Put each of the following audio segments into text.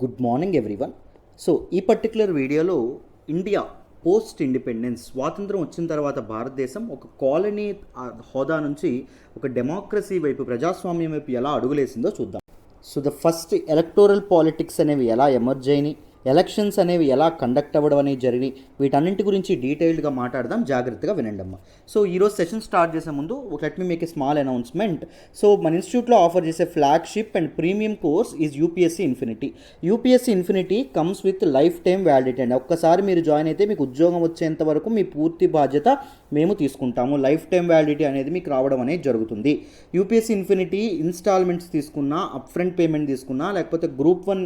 Good morning everyone. So ఈ particular వీడియోలో India post independence స్వాతంత్రం వచ్చిన తర్వాత భారతదేశం ఒక కాలనీ హోదా నుంచి ఒక డెమోక్రసీ వైపు ప్రజాస్వామ్యం వైపు ఎలా అడుగులేసిందో చూద్దాం. So the first electoral politics అనేవి ఎలా ఎమర్జ్ అయినాయి, ఎలక్షన్స్ అనేవి ఎలా కండక్ట్ అవ్వడం అనేవి జరిగినాయి, వీటన్నింటి గురించి డీటెయిల్డ్గా మాట్లాడదాం. జాగ్రత్తగా వినండి అమ్మ. సో ఈరోజు సెషన్ స్టార్ట్ చేసే ముందు let me make a small announcement. So మన ఇన్స్టిట్యూట్లో ఆఫర్ చేసే flagship and premium course is UPSC infinity. UPSC infinity comes with life time validity అండి. ఒక్కసారి మీరు జాయిన్ అయితే మీకు ఉద్యోగం వచ్చేంత వరకు మీ పూర్తి బాధ్యత మేము తీసుకుంటాము. లైఫ్ టైం వ్యాలిడిటీ అనేది మీకు రావడం అనేది జరుగుతుంది. యూపీఎస్సీ ఇన్ఫినిటీ ఇన్స్టాల్మెంట్స్ తీసుకున్నా, అప్ ఫ్రంట్ పేమెంట్ తీసుకున్నా, లేకపోతే గ్రూప్ 1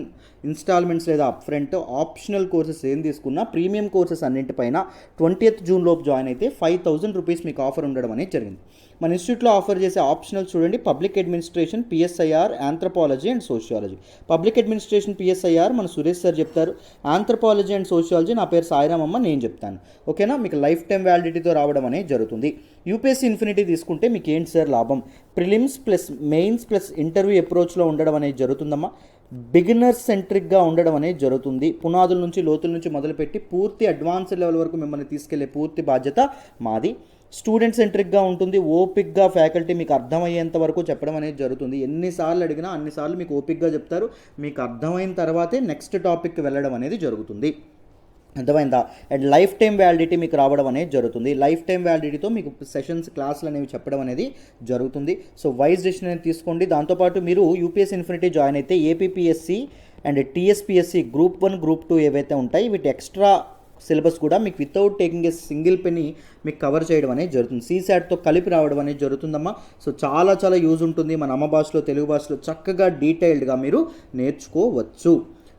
ఇన్స్టాల్మెంట్స్ లేదా అప్ ఫ్రంట్ ఆప్షనల్ కోర్సెస్ ఏం తీసుకున్నా, ప్రీమియం కోర్సెస్ అన్నింటిపైన 20th జూన్ లోపు జాయిన్ అయితే 5,000 రూపీస్ మీకు ఆఫర్ ఉండడం అనేది జరిగింది. మన ఇన్స్టిట్యూట్లో ఆఫర్ చేసే ఆప్షనల్ చూడండి, public administration, PSIR, anthropology and sociology. Public administration PSIR మన సురేష్ సార్ చెప్తారు. ఆంథ్రపాలజీ అండ్ సోషియాలజీ నా పేరు సాయిరామమ్మ, నేను చెప్తాను. ఓకేనా? మీకు లైఫ్ టైం వ్యాలిడిటీతో రావడం అనేది జరుగుతుంది. యూపీఎస్సీ ఇన్ఫినిటీ తీసుకుంటే మీకు ఏంటి సార్ లాభం? Prelims plus mains plus interview అప్రోచ్లో ఉండడం అనేది జరుగుతుందమ్మా. బిగినర్ సెంట్రిక్గా ఉండడం అనేది జరుగుతుంది. పునాదుల నుంచి లోతుల నుంచి మొదలుపెట్టి పూర్తి అడ్వాన్స్డ్ లెవెల్ వరకు మిమ్మల్ని తీసుకెళ్లే పూర్తి బాధ్యత మాది. స్టూడెంట్ సెంట్రిక్గా ఉంటుంది. ఓపిక్గా ఫ్యాకల్టీ మీకు అర్థమయ్యేంత వరకు చెప్పడం అనేది జరుగుతుంది. ఎన్నిసార్లు అడిగినా అన్నిసార్లు మీకు ఓపిక్గా చెప్తారు. మీకు అర్థమైన తర్వాతే నెక్స్ట్ టాపిక్కి వెళ్ళడం అనేది జరుగుతుంది. అర్థమైందా? అండ్ లైఫ్ టైం వ్యాలిడిటీ మీకు రావడం అనేది జరుగుతుంది. లైఫ్ టైం వ్యాలిడిటీతో మీకు సెషన్స్, క్లాసులు అనేవి చెప్పడం అనేది జరుగుతుంది. సో వైజ్ డెసిషన్ అనేది తీసుకోండి. దాంతోపాటు మీరు యూపీఎస్సీ ఇన్ఫినిటీ జాయిన్ అయితే APPSC and TSPSC group 1, group 2 ఏవైతే ఉంటాయి వీటి ఎక్స్ట్రా సిలబస్ కూడా మీకు without taking a single penny మీకు కవర్ చేయడం అనేది జరుగుతుంది. సీసాట్తో కలిపి రావడం అనేది జరుగుతుందమ్మా. సో చాలా యూజ్ ఉంటుంది. మన అమ్మ భాషలో, తెలుగు భాషలో చక్కగా డీటెయిల్డ్గా మీరు నేర్చుకోవచ్చు.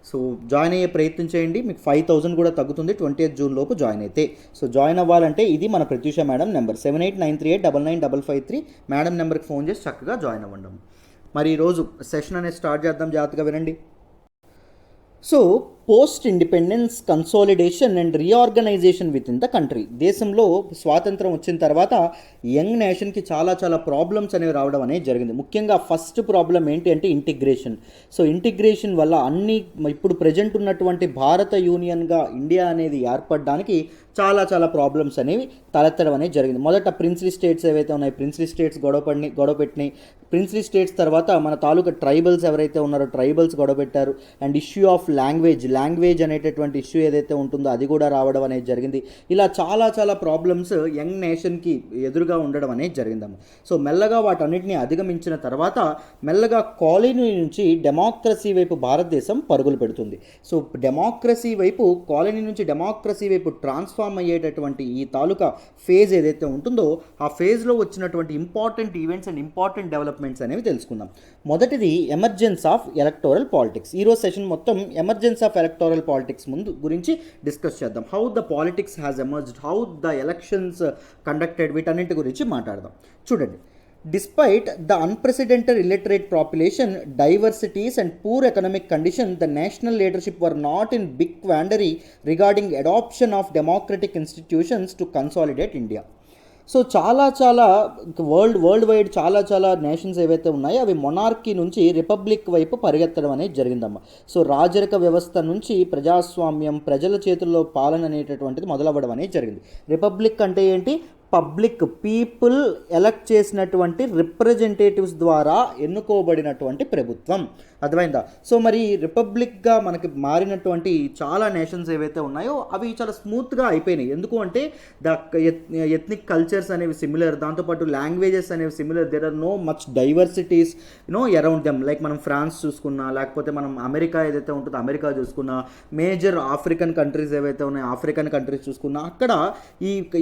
సో జాయిన్ అయ్యే ప్రయత్నం చేయండి. మీకు 5,000 కూడా తగ్గుతుంది 20th జూన్ లోపు జాయిన్ అయితే. సో జాయిన్ అవ్వాలంటే ఇది మన ప్రత్యూష మేడం నెంబర్ 7893899553 మేడం నెంబర్కి ఫోన్ చేసి చక్కగా జాయిన్ అవ్వండి. మరి ఈరోజు సెషన్ అనేది స్టార్ట్ చేద్దాం. జాగ్రత్తగా వినండి. So post independence consolidation and reorganisation with in the country. దేశంలో స్వాతంత్రం వచ్చిన తర్వాత యంగ్ నేషన్కి చాలా ప్రాబ్లమ్స్ అనేవి రావడం అనేది జరిగింది. ముఖ్యంగా ఫస్ట్ ప్రాబ్లం ఏంటి అంటే ఇంటిగ్రేషన్. సో ఇంటిగ్రేషన్ వల్ల ఇప్పుడు ప్రజెంట్ ఉన్నటువంటి భారత యూనియన్గా ఇండియా అనేది ఏర్పడడానికి చాలా ప్రాబ్లమ్స్ అనేవి తలెత్తడం అనేది జరిగింది. మొదట ప్రిన్స్లీ స్టేట్స్ ఏవైతే ఉన్నాయి, ప్రిన్స్లీ స్టేట్స్ గొడవ పెట్టినాయి. ప్రిన్స్లీ స్టేట్స్ తర్వాత మన తాలూకా ట్రైబల్స్ ఎవరైతే ఉన్నారో ట్రైబల్స్ గొడవ పెట్టారు. అండ్ ఇష్యూ ఆఫ్ లాంగ్వేజ్ అనేటటువంటి ఇష్యూ ఏదైతే ఉంటుందో అది కూడా రావడం అనేది జరిగింది. ఇలా చాలా ప్రాబ్లమ్స్ యంగ్ నేషన్కి ఎదురుగా ఉండడం అనేది జరిగిందమ్మ. సో మెల్లగా వాటన్నిటిని అధిగమించిన తర్వాత మెల్లగా కాలనీ నుంచి డెమోక్రసీ వైపు భారతదేశం పరుగులు పెడుతుంది. సో డెమోక్రసీ వైపు, కాలనీ నుంచి డెమోక్రసీ వైపు ట్రాన్స్ఫార్మ్ అయ్యేటటువంటి ఈ తాలూకా ఫేజ్ ఏదైతే ఉంటుందో ఆ ఫేజ్లో వచ్చినటువంటి important events and important developments అనేవి తెలుసుకుందాం. మొదటిది ఎమర్జెన్స్ ఆఫ్ ఎలక్టోరల్ పాలిటిక్స్. ఈరోజు సెషన్ మొత్తం ఎమర్జెన్స్ ఆఫ్ ఎలక్టోరల్ పాలిటిక్స్ గురించి డిస్కస్ చేద్దాం. How the politics has emerged, how the elections conducted, వీటన్నింటి గురించి మాట్లాడదాం. చూడండి, despite the unprecedented illiterate population, diversities and poor economic condition, the national leadership were not in big quandary regarding adoption of democratic institutions to consolidate India. So చాలా world wide చాలా nations ఏవైతే ఉన్నాయో అవి monarchy నుంచి republic వైపు పరిగెత్తడం అనేది జరిగిందమ్మా. సో రాజరిక వ్యవస్థ నుంచి ప్రజాస్వామ్యం, ప్రజల చేతుల్లో పాలన అనేటటువంటిది మొదలవ్వడం అనేది జరిగింది. రిపబ్లిక్ అంటే ఏంటి? పబ్లిక్, పీపుల్ ఎలక్ట్ చేసినటువంటి రిప్రజెంటేటివ్స్ ద్వారా ఎన్నుకోబడినటువంటి ప్రభుత్వం. అర్థమైందా? సో మరి రిపబ్లిక్గా మనకి మారినటువంటి చాలా నేషన్స్ ఏవైతే ఉన్నాయో అవి చాలా స్మూత్గా అయిపోయినాయి. ఎందుకు అంటే ద ఎథ్నిక్ కల్చర్స్ అనేవి సిమిలర్, దాంతోపాటు లాంగ్వేజెస్ అనేవి similar. There are no much diversities around them. Like మనం ఫ్రాన్స్ చూసుకున్నా, లేకపోతే మనం అమెరికా ఏదైతే ఉంటుందో అమెరికా చూసుకున్నా, మేజర్ ఆఫ్రికన్ కంట్రీస్ ఏవైతే ఉన్నాయో ఆఫ్రికన్ కంట్రీస్ చూసుకున్నా, అక్కడ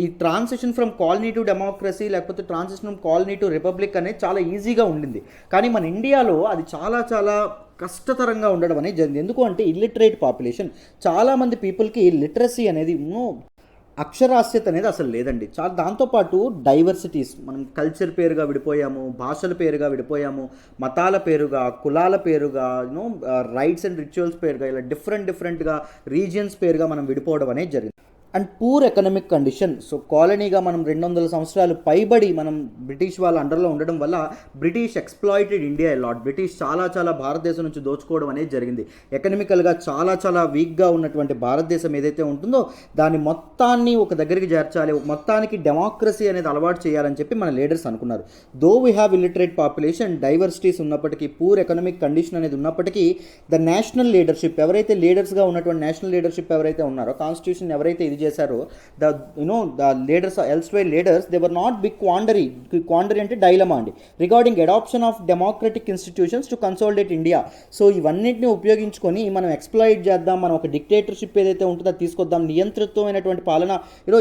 ఈ transition from colony to democracy లేకపోతే transition from colony to republic అనేది చాలా ఈజీగా ఉండింది. కానీ మన ఇండియాలో అది చాలా కష్టతరంగా ఉండడం అనేది జరిగింది. ఎందుకు అంటే ఇల్లిటరేట్ పాపులేషన్, చాలామంది పీపుల్కి లిటరసీ అనేది అక్షరాస్యత అనేది అసలు లేదండి. దాంతోపాటు డైవర్సిటీస్, మనం కల్చర్ పేరుగా విడిపోయాము, భాషల పేరుగా విడిపోయాము, మతాల పేరుగా, కులాల పేరుగా, రైట్స్ అండ్ రిచువల్స్ పేరుగా, ఇలా డిఫరెంట్గా రీజియన్స్ పేరుగా మనం విడిపోవడం అనేది జరిగింది. And poor economic condition. So కాలనీగా మనం 200 సంవత్సరాలు పైబడి మనం బ్రిటిష్ వాళ్ళ అండర్లో ఉండడం వల్ల British exploited India lot. British చాలా భారతదేశం నుంచి దోచుకోవడం అనేది జరిగింది. ఎకనామికల్గా చాలా వీక్గా ఉన్నటువంటి భారతదేశం ఏదైతే ఉంటుందో దాని మొత్తాన్ని ఒక దగ్గరికి చేర్చాలి, మొత్తానికి డెమోక్రసీ అనేది అలవాటు చేయాలని చెప్పి మన లీడర్స్ అనుకున్నారు. Though we have illiterate population, diversities ఉన్నప్పటికీ, పూర్ ఎకనామిక్ కండిషన్ అనేది ఉన్నప్పటికీ ద నేషనల్ లీడర్షిప్, ఎవరైతే లీడర్స్గా ఉన్నటువంటి నేషనల్ లీడర్షిప్ ఎవరైతే ఉన్నారో, కాన్స్టిట్యూషన్ ఎవరైతే ఇది చేశారో, the leaders elsewhere leaders they were not big quandary అంటే డైలమా అండి, regarding adoption of democratic institutions to consolidate India. So ఇవన్నింటినీ ఉపయోగించుకొని మనం ఎక్స్ప్లాయిట్ చేద్దాం, మనం ఒక డిక్టేటర్షిప్ ఏదైతే ఉంటుందో అది తీసుకొద్దాం, నియంత్రిత్వమైనటువంటి పాలన.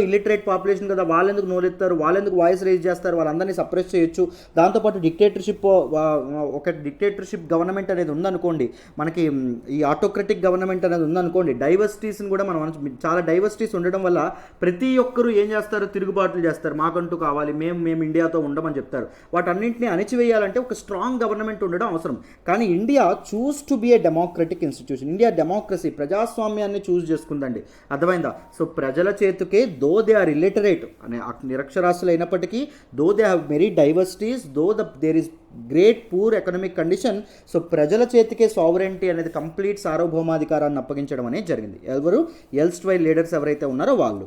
ఇల్లిటరేట్ పాపులేషన్ కదా, వాళ్ళెందుకు నోరెత్తారు, వాళ్ళెందుకు వాయిస్ రేజ్ చేస్తారు, వాళ్ళందరినీ సప్రెస్ చేయొచ్చు. దాంతోపాటు ఒక డిక్టేటర్షిప్ గవర్నమెంట్ అనేది ఉందనుకోండి, మనకి ఈ ఆటోక్రటిక్ గవర్నమెంట్ అనేది ఉందనుకోండి, డైవర్సిటీస్ని కూడా మనం చాలా డైవర్సిటీస్ ఉండడం వల్ల ప్రతి ఒక్కరూ ఏం చేస్తారు, తిరుగుబాట్లు చేస్తారు, మాకంటూ కావాలి, మేము ఇండియాతో ఉండమని చెప్తారు. వాటన్నింటినీ అణిచివేయాలంటే ఒక స్ట్రాంగ్ గవర్నమెంట్ ఉండడం అవసరం. కానీ India chose to be a democratic institution. India democracy, ప్రజాస్వామ్యాన్ని చూస్ చేసుకుందండి. అర్థమైందా? సో ప్రజల చేతికే, దో దే ఆర్ ఇల్లిటరేట్ అనే నిరక్షరాస్యులు అయినప్పటికీ, though they have many diversities, though there is great poor economic condition, so ప్రజల చేతికే సావరెంటీ అనేది కంప్లీట్ సార్వభౌమాధికారాన్ని అప్పగించడం అనేది జరిగింది. ఎవరు ఎల్స్ట్వైర్ లీడర్స్ ఎవరైతే ఉన్నారో వాళ్ళు.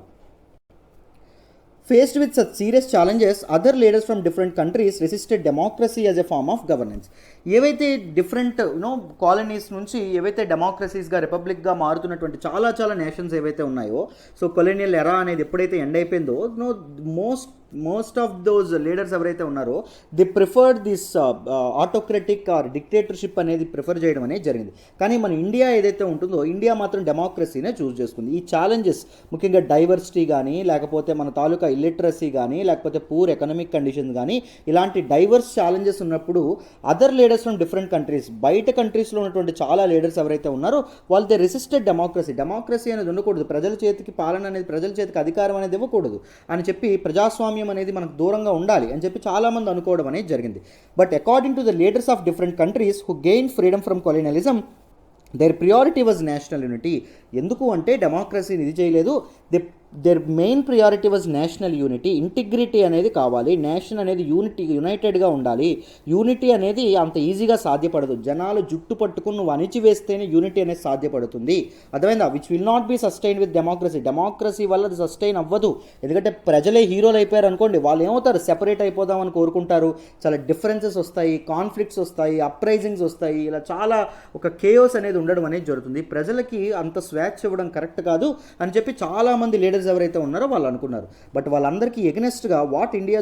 Faced with such serious challenges, other leaders from different countries resisted democracy as a form of governance. ఏవైతే డిఫరెంట్ కాలనీస్ నుంచి ఏవైతే డెమోక్రసీస్గా, రిపబ్లిక్గా మారుతున్నటువంటి చాలా నేషన్స్ ఏవైతే ఉన్నాయో, సో కొలోనియల్ ఎరా అనేది ఎప్పుడైతే ఎండ్ అయిపోయిందో, మోస్ట్ ఆఫ్ దోస్ లీడర్స్ ఎవరైతే ఉన్నారో they preferred this autocratic or dictatorship అనేది ప్రిఫర్ చేయడం అనేది జరిగింది. కానీ మన ఇండియా ఏదైతే ఉంటుందో, ఇండియా మాత్రం డెమోక్రసీనే చూస్ చేసుకుంది. ఈ ఛాలెంజెస్ ముఖ్యంగా డైవర్సిటీ కానీ, లేకపోతే మన తాలూకా ఇల్లిటరసీ కానీ, లేకపోతే పూర్ ఎకనామిక్ కండిషన్స్ కానీ, ఇలాంటి డైవర్స్ ఛాలెంజెస్ ఉన్నప్పుడు other leaders from different countries, బయట కంట్రీస్లో ఉన్నటువంటి చాలా లీడర్స్ ఎవరైతే ఉన్నారో వాళ్ళు దే రెసిస్టెడ్ డెమోక్రసీ అనేది ఉండకూడదు, ప్రజల చేతికి పాలన అనేది, ప్రజల చేతికి అధికారం అనేది ఇవ్వకూడదు అని చెప్పి, ప్రజాస్వామ్యం అనేది మనకు దూరంగా ఉండాలి అని చెప్పి చాలామంది అనుకోవడం అనేది జరిగింది. But according to the leaders of different countries who gain freedom from colonialism, their priority was national unity. ఎందుకు అంటే డెమోక్రసీని ఇది చేయలేదు, their main priority was national unity. Integrity అనేది కావాలి, నేషన్ అనేది యునైటెడ్గా ఉండాలి. యూనిటీ అనేది అంత ఈజీగా సాధ్యపడదు, జనాలు జుట్టు పట్టుకుని నువ్వు అణిచివేస్తేనే యూనిటీ అనేది సాధ్యపడుతుంది. అర్థమైందా? Which will not be sustain with democracy వల్ల అది సస్టైన్ అవ్వదు. ఎందుకంటే ప్రజలే హీరోలు అయిపోయారు అనుకోండి, వాళ్ళు ఏమవుతారు, సెపరేట్ అయిపోదామని కోరుకుంటారు, చాలా డిఫరెన్సెస్ వస్తాయి, కాన్ఫ్లిక్ట్స్ వస్తాయి, అప్రైజింగ్స్ వస్తాయి, ఇలా చాలా ఒక కేయోస్ అనేది ఉండడం అనేది జరుగుతుంది. ప్రజలకి అంత స్వేచ్ఛ ఇవ్వడం కరెక్ట్ కాదు అని చెప్పి చాలామంది లీడర్స్ ఎవరైతే ఉన్నారో వాళ్ళు అనుకున్నారు. బట్ వాళ్ళందరికీ ఎగనెస్ట్గా what India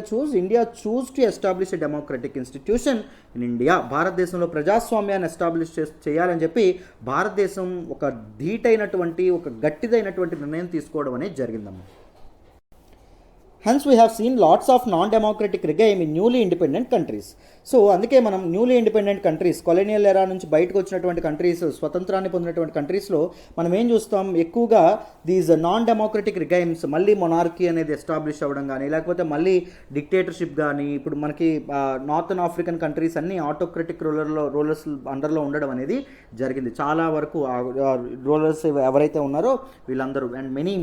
chose to establish a democratic institution in India. భారతదేశంలో ప్రజాస్వామ్యాన్ని ఎస్టాబ్లిష్ చేయాలని చెప్పి భారతదేశం ఒక ధీటైనటువంటి, ఒక గట్టిదైనటువంటి నిర్ణయం తీసుకోవడం అనేది జరిగిందమ్మా. Hence we have seen lots of non-democratic regime in newly independent countries. So అందుకే మనం న్యూలీ ఇండిపెండెంట్ కంట్రీస్, కొలోనియల్ ఎరా నుంచి బయటకు వచ్చినటువంటి కంట్రీస్, స్వతంత్రాన్ని పొందినటువంటి కంట్రీస్లో మనం ఏం చూస్తాం, ఎక్కువగా దీస్ నాన్ డెమోక్రటిక్ రిగైమ్స్ మళ్ళీ మొనార్కీ అనేది ఎస్టాబ్లిష్ అవ్వడం కానీ, లేకపోతే మళ్ళీ డిక్టేటర్షిప్ కానీ, ఇప్పుడు మనకి నార్థన్ ఆఫ్రికన్ కంట్రీస్ అన్నీ ఆటోక్రటిక్ రూలర్స్ అండర్లో ఉండడం అనేది జరిగింది. చాలా వరకు రూలర్స్ ఎవరైతే ఉన్నారో వీళ్ళందరూ, అండ్ మెనీ,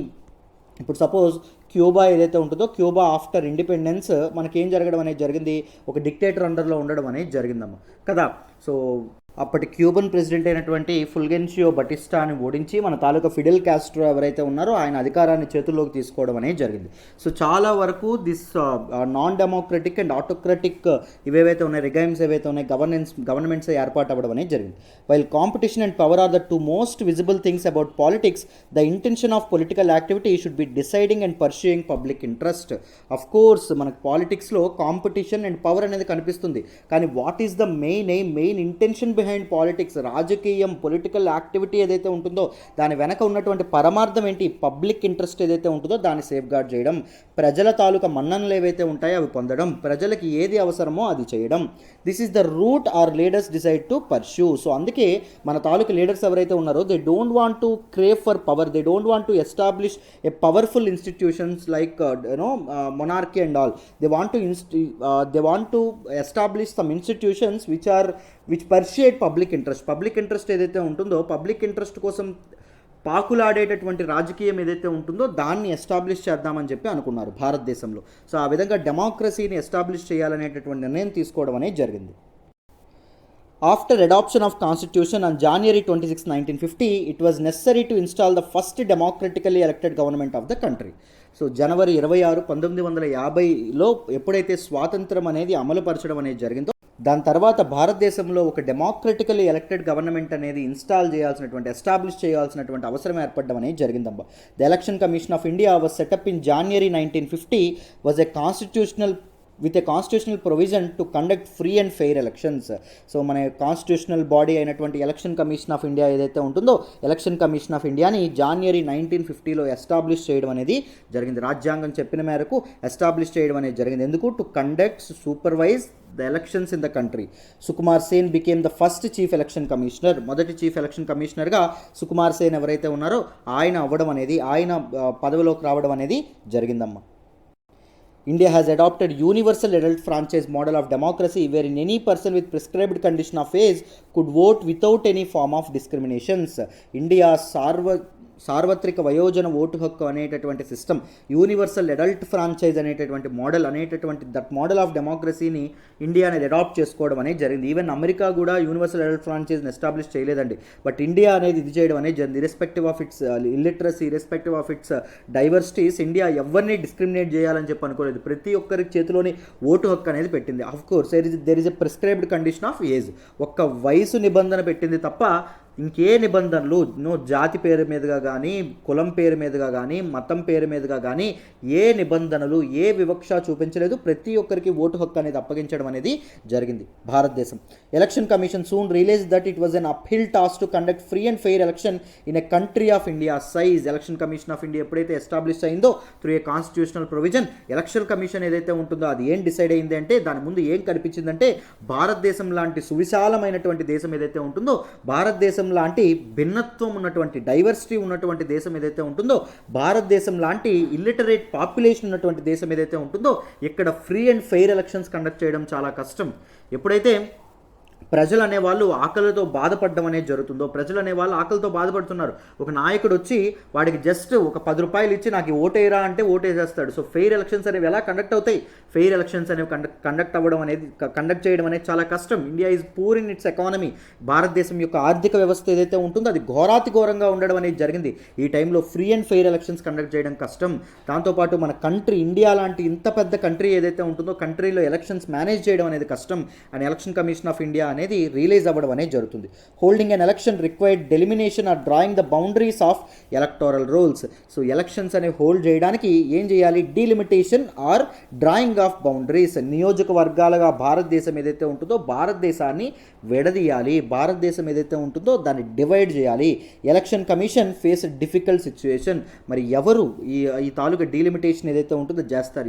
ఇప్పుడు సపోజ్ క్యూబా ఏదైతే ఉంటుందో, క్యూబా ఆఫ్టర్ ఇండిపెండెన్స్ మనకేం జరగడం అనేది జరిగింది, ఒక డిక్టేటర్ అండర్లో ఉండడం అనేది జరిగిందమ్మ కదా. సో అప్పటి క్యూబన్ ప్రెసిడెంట్ అయినటువంటి ఫుల్గెన్షియో బటిస్టాని ఓడించి మన తాలూకా ఫిడెల్ కాస్ట్రో ఎవరైతే ఉన్నారో ఆయన అధికారాన్ని చేతుల్లోకి తీసుకోవడం అనేది జరిగింది. సో చాలా వరకు this non democratic and autocratic ఇవేవైతే ఉన్నాయి, రిగైమ్స్ ఏవైతే ఉన్నాయి, గవర్నమెంట్స్ ఏర్పాటు అవ్వడం అనేది జరిగింది. While competition and power are the two most visible things about politics, the intention of political activity should be deciding and pursuing public interest. Of course మనకు పాలిటిక్స్లో కాంపిటీషన్ అండ్ పవర్ అనేది కనిపిస్తుంది, కానీ what is the main intention behind politics, రాజకీయం, political activity ఏదైతే ఉంటుందో దాని వెనక ఉన్నటువంటి పరమార్థం ఏంటి, పబ్లిక్ ఇంట్రెస్ట్ ఏదైతే ఉంటుందో దాన్ని సేఫ్ గార్డ్ చేయడం, ప్రజల తాలూకా మన్ననలు ఏవైతే ఉంటాయో అవి పొందడం, ప్రజలకి ఏది అవసరమో అది చేయడం. This is the route our leaders decide to pursue. So అందుకే మన తాలూకా లీడర్స్ ఎవరైతే ఉన్నారో they don't want to crave for power, they don't want to establish a powerful institutions like monarchy and all. They want to establish some institutions which persuade public interest. Public interest ఏదైతే ఉంటుందో public interest కోసం పాకులాడేటటువంటి రాజకీయం ఏదైతే ఉంటుందో దాన్ని establish చేద్దామని చెప్పి అనుకున్నారు భారతదేశంలో. సో ఆ విధంగా డెమోక్రసీని ఎస్టాబ్లిష్ చేయాలనేటటువంటి నిర్ణయం తీసుకోవడం అనేది జరిగింది. After adoption of constitution on January 26, 1950, it was necessary to install the first democratically elected government of the country. So జనవరి 26, 1950లో ఎప్పుడైతే స్వాతంత్రం అనేది అమలుపరచడం అనేది జరిగిందో దాని తర్వాత భారతదేశంలో ఒక డెమోక్రటికల్లీ ఎలక్టెడ్ గవర్నమెంట్ అనేది ఎస్టాబ్లిష్ చేయాల్సినటువంటి అవసరం ఏర్పడడం అనేది జరిగిందమ్మా. The Election commission of India was setup in January 1950 was a constitutional provision to conduct free and fair elections. So మన కాన్స్టిట్యూషనల్ బాడీ అయినటువంటి ఎలక్షన్ కమిషన్ ఆఫ్ ఇండియా ఏదైతే ఉంటుందో ఎలక్షన్ కమిషన్ ఆఫ్ ఇండియాని January 1950లో ఎస్టాబ్లిష్ చేయడం అనేది జరిగింది. రాజ్యాంగం చెప్పిన మేరకు ఎస్టాబ్లిష్ చేయడం అనేది జరిగింది. ఎందుకు? To conduct supervise the elections in the country. Sukumar Sen became the first chief election commissioner. మొదటి చీఫ్ ఎలక్షన్ కమిషనర్గా సుకుమార్ సేన్ ఎవరైతే ఉన్నారో ఆయన పదవిలోకి రావడం అనేది జరిగిందమ్మా. India has adopted universal adult franchise model of democracy wherein any person with prescribed condition of age could vote without any form of discriminations. India సార్వత్రిక వయోజన ఓటు హక్కు అనేటటువంటి సిస్టమ్, యూనివర్సల్ అడల్ట్ ఫ్రాంచైజ్ అనేటటువంటి దట్ మోడల్ ఆఫ్ డెమోక్రసీని ఇండియా అనేది adapt చేసుకోవడం అనేది జరిగింది. Even America కూడా యూనివర్సల్ అడల్ట్ ఫ్రాంచైజ్ని ఎస్టాబ్లిష్ చేయలేదండి. బట్ ఇండియా అనేది ఇది చేయడం అనేది జరిగింది. Irrespective of it's illiteracy, irrespective of it's diversities, India ఎవరిని డిస్క్రిమినేట్ చేయాలని చెప్పి అనుకోలేదు. ప్రతి ఒక్కరికి చేతిలోని ఓటు హక్కు అనేది పెట్టింది. Of course there is a prescribed condition of age, ఒక్క వయసు నిబంధన పెట్టింది తప్ప ఇంకే నిబంధనలు జాతి పేరు మీదుగా కానీ, కులం పేరు మీదుగా కానీ, మతం పేరు మీదుగా కానీ ఏ నిబంధనలు, ఏ వివక్ష చూపించలేదు. ప్రతి ఒక్కరికి ఓటు హక్కు అనేది అప్పగించడం అనేది జరిగింది భారతదేశం. Election commission soon realise that it was an uphill task to conduct free and fair election in a country of India size. Election commission of India ఎప్పుడైతే ఎస్టాబ్లిష్ అయిందో through a constitutional provision, election commission ఏదైతే ఉంటుందో అది ఏం decide అయింది అంటే దాని ముందు ఏం కనిపించిందంటే భారతదేశం లాంటి సువిశాలమైనటువంటి దేశం ఏదైతే ఉంటుందో, భారతదేశం లాంటి భిన్నత్వం ఉన్నటువంటి, డైవర్సిటీ ఉన్నటువంటి దేశం ఏదైతే ఉంటుందో, భారతదేశం లాంటి ఇల్లిటరేట్ పాపులేషన్ ఉన్నటువంటి దేశం ఏదైతే ఉంటుందో ఇక్కడ free and fair elections conduct చేయడం చాలా కష్టం. ఎప్పుడైతే ప్రజలు అనేవాళ్ళు ఆకలితో బాధపడడం అనేది జరుగుతుందో, ప్రజలు అనేవాళ్ళు ఆకలితో బాధపడుతున్నారు, ఒక నాయకుడు వచ్చి వాడికి జస్ట్ ఒక 10 రూపాయలు ఇచ్చి నాకు ఓటేరా అంటే ఓటేసేస్తాడు. సో ఫెయిర్ ఎలక్షన్స్ అనేవి ఎలా కండక్ట్ అవుతాయి? ఫెయిర్ ఎలక్షన్స్ అనేవి కండక్ట్ చేయడం అనేది చాలా కష్టం. India is poor in it's economy. భారతదేశం యొక్క ఆర్థిక వ్యవస్థ ఏదైతే ఉంటుందో అది ఘోరంగా ఉండడం అనేది జరిగింది. ఈ టైంలో free and fair elections conduct చేయడం కష్టం. దాంతోపాటు మన కంట్రీ ఇండియా లాంటి ఇంత పెద్ద కంట్రీ ఏదైతే ఉంటుందో కంట్రీలో ఎలక్షన్స్ మేనేజ్ చేయడం అనేది కష్టం అని ఎలక్షన్ కమిషన్ ఆఫ్ ఇండియా అనేది రిలీజ్ అవ్వడం అనేది జరుగుతుంది. Holding an election required delimitation or drawing the boundaries of electoral rolls. So elections అనేవి హోల్డ్ చేయడానికి ఏం చేయాలి? Delimitation or drawing of boundaries. నియోజకవర్గాలుగా భారతదేశం ఏదైతే ఉంటుందో భారతదేశాన్ని విడదీయాలి, భారతదేశం ఏదైతే ఉంటుందో దాన్ని డివైడ్ చేయాలి. Election commission face difficult situation. మరి ఎవరు ఈ తాలూకా డీలిమిటేషన్ ఏదైతే ఉంటుందో చేస్తారు?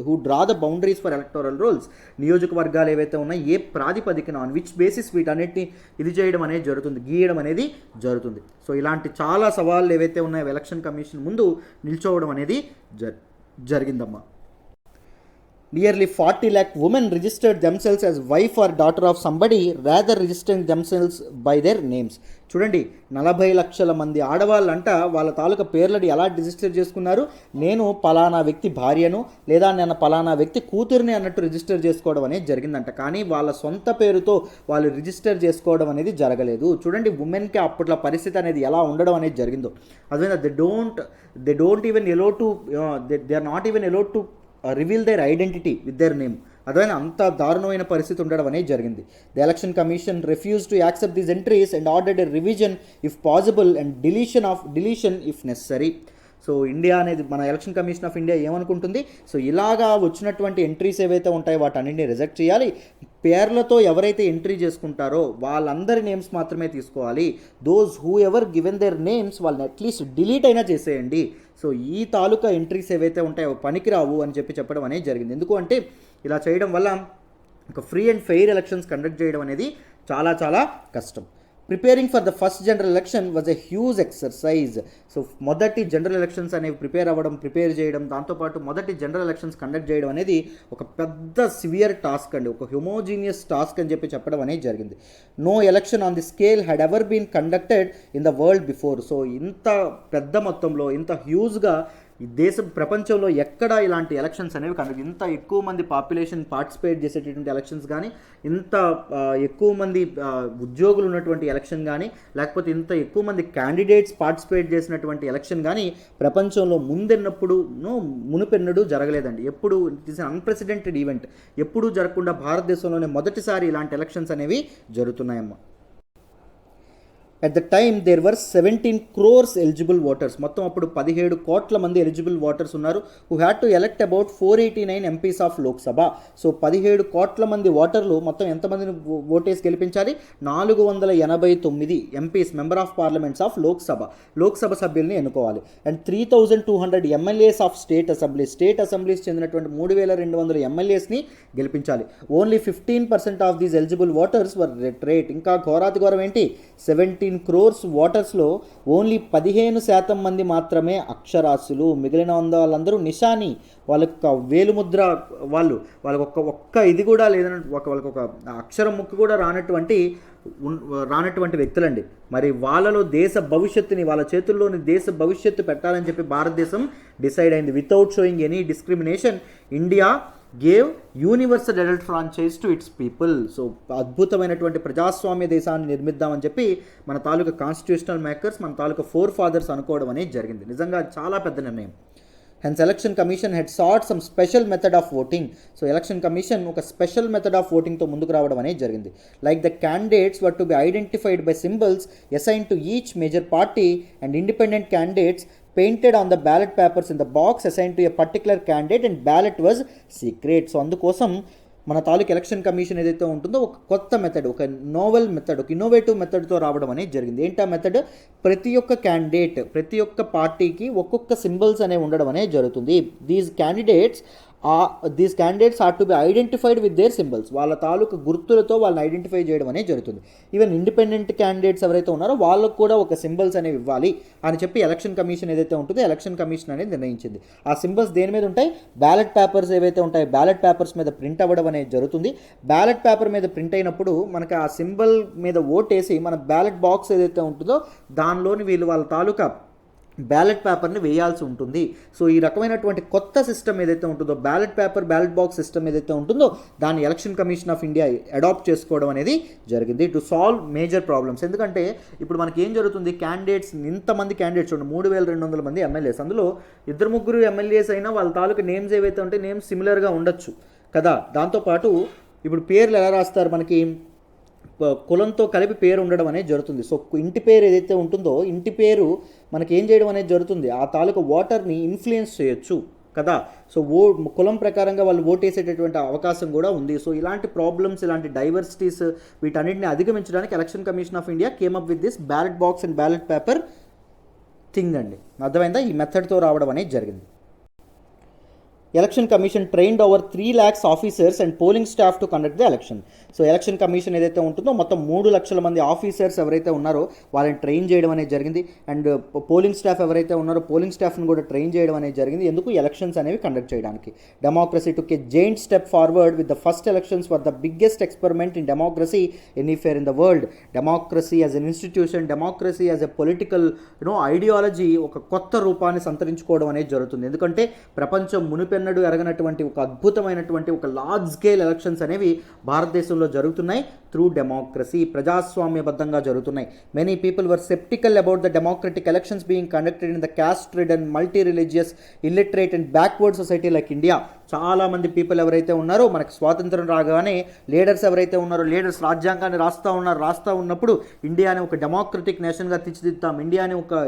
Who draw the boundaries for electoral rolls. నియోజకవర్గాలు ఏవైతే ఉన్నాయో ఏ ప్రాతిపదికన, ఆన్ విచ్ బేసిస్ వీటన్నిటిని ఇది చేయడం అనేది జరుగుతుంది, గీయడం అనేది జరుగుతుంది. సో ఇలాంటి చాలా సవాళ్ళు ఏవైతే ఉన్నాయో ఎలక్షన్ కమిషన్ ముందు నిల్చోవడం అనేది జరిగిందమ్మా. Nearly 40 lakh women registered themselves as wife or daughter of somebody rather registering themselves by their names. చూడండి, 40 లక్షల మంది ఆడవాళ్ళంట వాళ్ళ తాలూకా పేర్లని ఎలా రిజిస్టర్ చేసుకున్నారు? నేను పలానా వ్యక్తి భార్యను లేదా నేను పలానా వ్యక్తి కూతురిని అన్నట్టు రిజిస్టర్ చేసుకోవడం అనేది జరిగిందంట. కానీ వాళ్ళ సొంత పేరుతో వాళ్ళు రిజిస్టర్ చేసుకోవడం అనేది జరగలేదు. చూడండి, ఉమెన్కి అప్పట్లో పరిస్థితి అనేది ఎలా ఉండడం అనేది జరిగిందో. అదే they don't even allow to they are not even allow to reveal their identity with their name. అదైనా అంత దారుణమైన పరిస్థితి ఉండడం అనేది జరిగింది. The Election Commission refuse to accept these entries and ordered a revision if possible and deletion if necessary. So India అనేది మన Election commission of India ఏమనుకుంటుంది? సో ఇలాగా వచ్చినటువంటి ఎంట్రీస్ ఏవైతే ఉంటాయో వాటన్నింటినీ రిజెక్ట్ చేయాలి. పేర్లతో ఎవరైతే ఎంట్రీ చేసుకుంటారో వాళ్ళందరి నేమ్స్ మాత్రమే తీసుకోవాలి. Those who ever given their names వాళ్ళని అట్లీస్ట్ డిలీట్ అయినా చేసేయండి. సో ఈ తాలూకా ఎంట్రీస్ ఏవైతే ఉంటాయో పనికిరావు అని చెప్పడం అనేది జరిగింది. ఎందుకు అంటే ఇలా చేయడం వల్ల ఒక free and fair elections conduct చేయడం అనేది చాలా కష్టం. Preparing for the first general election was a huge exercise. So మొదటి జనరల్ ఎలక్షన్స్ అనేవి ప్రిపేర్ చేయడం, దాంతోపాటు మొదటి జనరల్ ఎలక్షన్స్ కండక్ట్ చేయడం అనేది ఒక పెద్ద సివియర్ టాస్క్ అండి, ఒక హ్యూమోజీనియస్ టాస్క్ అని చెప్పడం అనేది జరిగింది. No election on the scale had ever been conducted in the world before. So ఇంత పెద్ద మొత్తంలో, ఇంత హ్యూజ్గా ఈ ప్రపంచంలో ఎక్కడ ఇలాంటి ఎలక్షన్స్ అనేవి కండక్ట్, ఇంత ఎక్కువ మంది పాపులేషన్ పార్టిసిపేట్ చేసేటటువంటి ఎలక్షన్స్ కానీ, ఇంత ఎక్కువ మంది ఉద్యోగులు ఉన్నటువంటి ఎలక్షన్ కానీ, లేకపోతే ఇంత ఎక్కువ మంది క్యాండిడేట్స్ పార్టిసిపేట్ చేసినటువంటి ఎలక్షన్ కానీ ప్రపంచంలో మునుపెన్నడూ జరగలేదండి. ఎప్పుడు ఇట్ ఈస్ అన్ప్రెసిడెంటెడ్ ఈవెంట్. ఎప్పుడూ జరగకుండా భారతదేశంలోనే మొదటిసారి ఇలాంటి ఎలక్షన్స్ అనేవి జరుగుతున్నాయమ్మా. At the time there were 17 crores eligible voters. మొత్తం అప్పుడు 17 కోట్ల మంది ఎలిజిబుల్ ఓటర్స్ ఉన్నారు. Who had to elect about 489 MPs of Lok Sabha. So 17 కోట్ల మంది ఓటర్లు మొత్తం ఎంతమందిని ఓటేసి గెలిపించాలి? 489 MPs, member of parliaments of Lok Sabha సభ్యుల్ని ఎన్నుకోవాలి. And 3200 MLAs of state assemblies చెందినటువంటి 3200 ఎమ్మెల్యేస్ని గెలిపించాలి. Only 15% of these eligible voters were literate. ఇంకా ఘోరాతి ఘోరం ఏంటి? 17 crores ఓటర్స్లో ఓన్లీ 15% మంది మాత్రమే అక్షరాస్యులు. మిగిలిన వాళ్ళందరూ నిషాని, వాళ్ళకి వేలుముద్ర, వాళ్ళకి ఒక్క ఇది కూడా లేదని, వాళ్ళకి ఒక అక్షరం ముక్కు కూడా రానటువంటి వ్యక్తులండి. మరి వాళ్ళలో దేశ భవిష్యత్తుని, వాళ్ళ చేతుల్లోని దేశ భవిష్యత్తు పెట్టాలని చెప్పి భారతదేశం డిసైడ్ అయింది. Without sowing any discrimination, India gave universal adult franchise to it's people. So అద్భుతమైనటువంటి ప్రజాస్వామ్య దేశాన్ని నిర్మిద్దామని చెప్పి మన తాలూకా కాన్స్టిట్యూషనల్ మేకర్స్, మన తాలూకా ఫోర్ ఫాదర్స్ అనుకోవడం అనేది జరిగింది. నిజంగా చాలా పెద్ద నిర్ణయం. Hence election commission had sought some special method of voting. So election commission ఒక స్పెషల్ మెథడ్ ఆఫ్ ఓటింగ్తో ముందుకు రావడం అనేది జరిగింది. Like the candidates were to be identified by symbols assign to each major party and independent candidates painted on the ballot papers in the box assigned to a particular candidate and ballot was secret. So అందుకోసం మన తాలూకు election commission ఏదైతే ఉంటుందో ఒక కొత్త method, ఒక novel method, ఒక innovative మెథడ్తో రావడం అనేది జరిగింది. ఏంటి ఆ మెథడ్? ప్రతి ఒక్క క్యాండిడేట్, ప్రతి ఒక్క పార్టీకి ఒక్కొక్క సింబల్స్ అనేవి ఉండడం అనేది జరుగుతుంది. These candidates are to be identified with their symbols. వాళ్ళ తాలూకు గుర్తులతో వాళ్ళని ఐడెంటిఫై చేయడం అనేది జరుగుతుంది. ఈవెన్ ఇండిపెండెంట్ క్యాండిడేట్స్ ఎవరైతే ఉన్నారో వాళ్ళకు కూడా ఒక సింబల్స్ అనేవి ఇవ్వాలి అని చెప్పి ఎలక్షన్ కమిషన్ ఏదైతే ఉంటుందో ఎలక్షన్ కమిషన్ అనేది నిర్ణయించింది. ఆ సింబల్స్ దేని మీద ఉంటాయి? బ్యాలెట్ పేపర్స్ ఏవైతే ఉంటాయో బ్యాలెట్ పేపర్స్ మీద ప్రింట్ అవ్వడం అనేది జరుగుతుంది. బ్యాలెట్ పేపర్ మీద ప్రింట్ అయినప్పుడు మనకి ఆ సింబల్ మీద ఓటేసి మన బ్యాలెట్ బాక్స్ ఏదైతే ఉంటుందో దానిలోని వీళ్ళు వాళ్ళ తాలూకా బ్యాలెట్ పేపర్ని వేయాల్సి ఉంటుంది. సో ఈ రకమైనటువంటి కొత్త సిస్టమ్ ఏదైతే ఉంటుందో, బ్యాలెట్ బాక్స్ సిస్టమ్ ఏదైతే ఉంటుందో దాన్ని election commission of India adopt చేసుకోవడం అనేది జరిగింది టు సాల్వ్ మేజర్ ప్రాబ్లమ్స్. ఎందుకంటే ఇప్పుడు మనకి ఏం జరుగుతుంది, ఇంతమంది క్యాండిడేట్స్ చూడండి, 3200 మంది ఎమ్మెల్యేస్, అందులో 2-3 ఎమ్మెల్యేస్ అయినా వాళ్ళ తాలూకు నేమ్స్ ఏవైతే ఉంటాయి నేమ్స్ సిమిలర్గా ఉండొచ్చు కదా. దాంతోపాటు ఇప్పుడు పేర్లు ఎలా రాస్తారు, మనకి కులంతో కలిపి పేరు ఉండడం అనేది జరుగుతుంది. సో ఇంటి పేరు ఏదైతే ఉంటుందో ఇంటి పేరు మనకి ఏం చేయడం అనేది జరుగుతుంది, ఆ తాలూకు ఓటర్ని ఇన్ఫ్లుయెన్స్ చేయొచ్చు కదా. సో కులం ప్రకారంగా వాళ్ళు ఓటేసేటటువంటి అవకాశం కూడా ఉంది. సో ఇలాంటి ప్రాబ్లమ్స్, ఇలాంటి డైవర్సిటీస్ వీటన్నిటిని అధిగమించడానికి election commission of India came up with this ballot box and ballot paper thing అండి. అర్థమైందా? ఈ మెథడ్తో రావడం అనేది జరిగింది. Election commission trained over 3 lakhs officers and polling staff to conduct the election. So election commission ఏదైతే ఉంటుందో మొత్తం 3 లక్షల మంది ఆఫీసర్స్ ఎవరైతే ఉన్నారో వాళ్ళని ట్రైన్ చేయడం అనేది జరిగింది. అండ్ పోలింగ్ స్టాఫ్ ఎవరైతే ఉన్నారో పోలింగ్ స్టాఫ్ని కూడా ట్రైన్ చేయడం అనేది జరిగింది. ఎందుకు? ఎలక్షన్స్ అనేవి కండక్ట్ చేయడానికి. Democracy took A giant step forward with the first elections for the biggest experiment in democracy anywhere in the world. Democracy as N institution, democracy as a political ideology ఒక కొత్త రూపాన్ని సంతరించుకోవడం అనేది జరుగుతుంది. ఎందుకంటే ప్రపంచం మునిపెన్నడు ఎరగనటువంటి ఒక అద్భుతమైనటువంటి ఒక లార్జ్ స్కేల్ ఎలక్షన్స్ అనేవి భారతదేశంలో జరుగుతున్నాయి త్రూ డెమోక్రసీ. ప్రజాస్వామ్యబద్ధంగా జరుగుతున్నాయి. Many people were sceptical about the democratic elections being conducted in the caste ridden, multi religious, illiterate and backward society like India. చాలామంది పీపుల్ ఎవరైతే ఉన్నారో మనకు స్వాతంత్రం రాగానే లీడర్స్ ఎవరైతే ఉన్నారో లీడర్స్ రాజ్యాంగాన్ని రాస్తా ఉన్నప్పుడు ఇండియాని ఒక డెమోక్రటిక్ నేషన్గా తీర్చిదిద్దాం,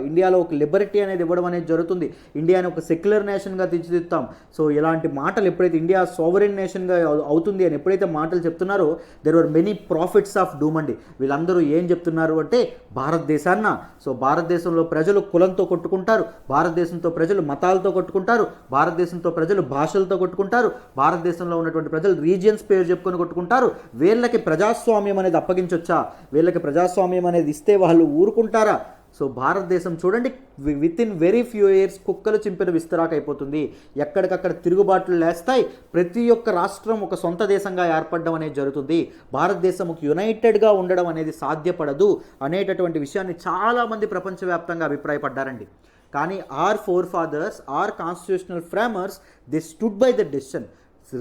ఇండియాలో ఒక లిబర్టీ అనేది ఇవ్వడం అనేది జరుగుతుంది, ఇండియాని ఒక సెక్యులర్ నేషన్గా తీర్చిదిద్దాం. సో ఇలాంటి మాటలు ఎప్పుడైతే ఇండియా సోవరెన్ నేషన్గా అవుతుంది అని ఎప్పుడైతే మాటలు చెప్తున్నారో there were many prophets of doom అండి. వీళ్ళందరూ ఏం చెప్తున్నారు అంటే భారతదేశాన్న, సో భారతదేశంలో ప్రజలు కులంతో కొట్టుకుంటారు, భారతదేశంతో ప్రజలు మతాలతో కొట్టుకుంటారు, భారతదేశంతో ప్రజలు భాషలతో కొట్టుకుంటారు, భారతదేశంలో ఉన్నటువంటి ప్రజలు రీజియన్స్ పేరు చెప్పుకొని కొట్టుకుంటారు. వీళ్ళకి ప్రజాస్వామ్యం అనేది అప్పగించొచ్చా, వీళ్ళకి ప్రజాస్వామ్యం అనేది ఇస్తే వాళ్ళు ఊరుకుంటారా? సో భారతదేశం చూడండి, with in very few years కుక్కలు చింపిన విస్తరాకు అయిపోతుంది. ఎక్కడికక్కడ తిరుగుబాట్లు లేస్తాయి. ప్రతి ఒక్క రాష్ట్రం ఒక సొంత దేశంగా ఏర్పడడం అనేది జరుగుతుంది. భారతదేశం ఒక యునైటెడ్గా ఉండడం అనేది సాధ్యపడదు అనేటటువంటి విషయాన్ని చాలామంది ప్రపంచవ్యాప్తంగా అభిప్రాయపడ్డారండి. కానీ our forefathers, our constitutional framers, they stood by the decision.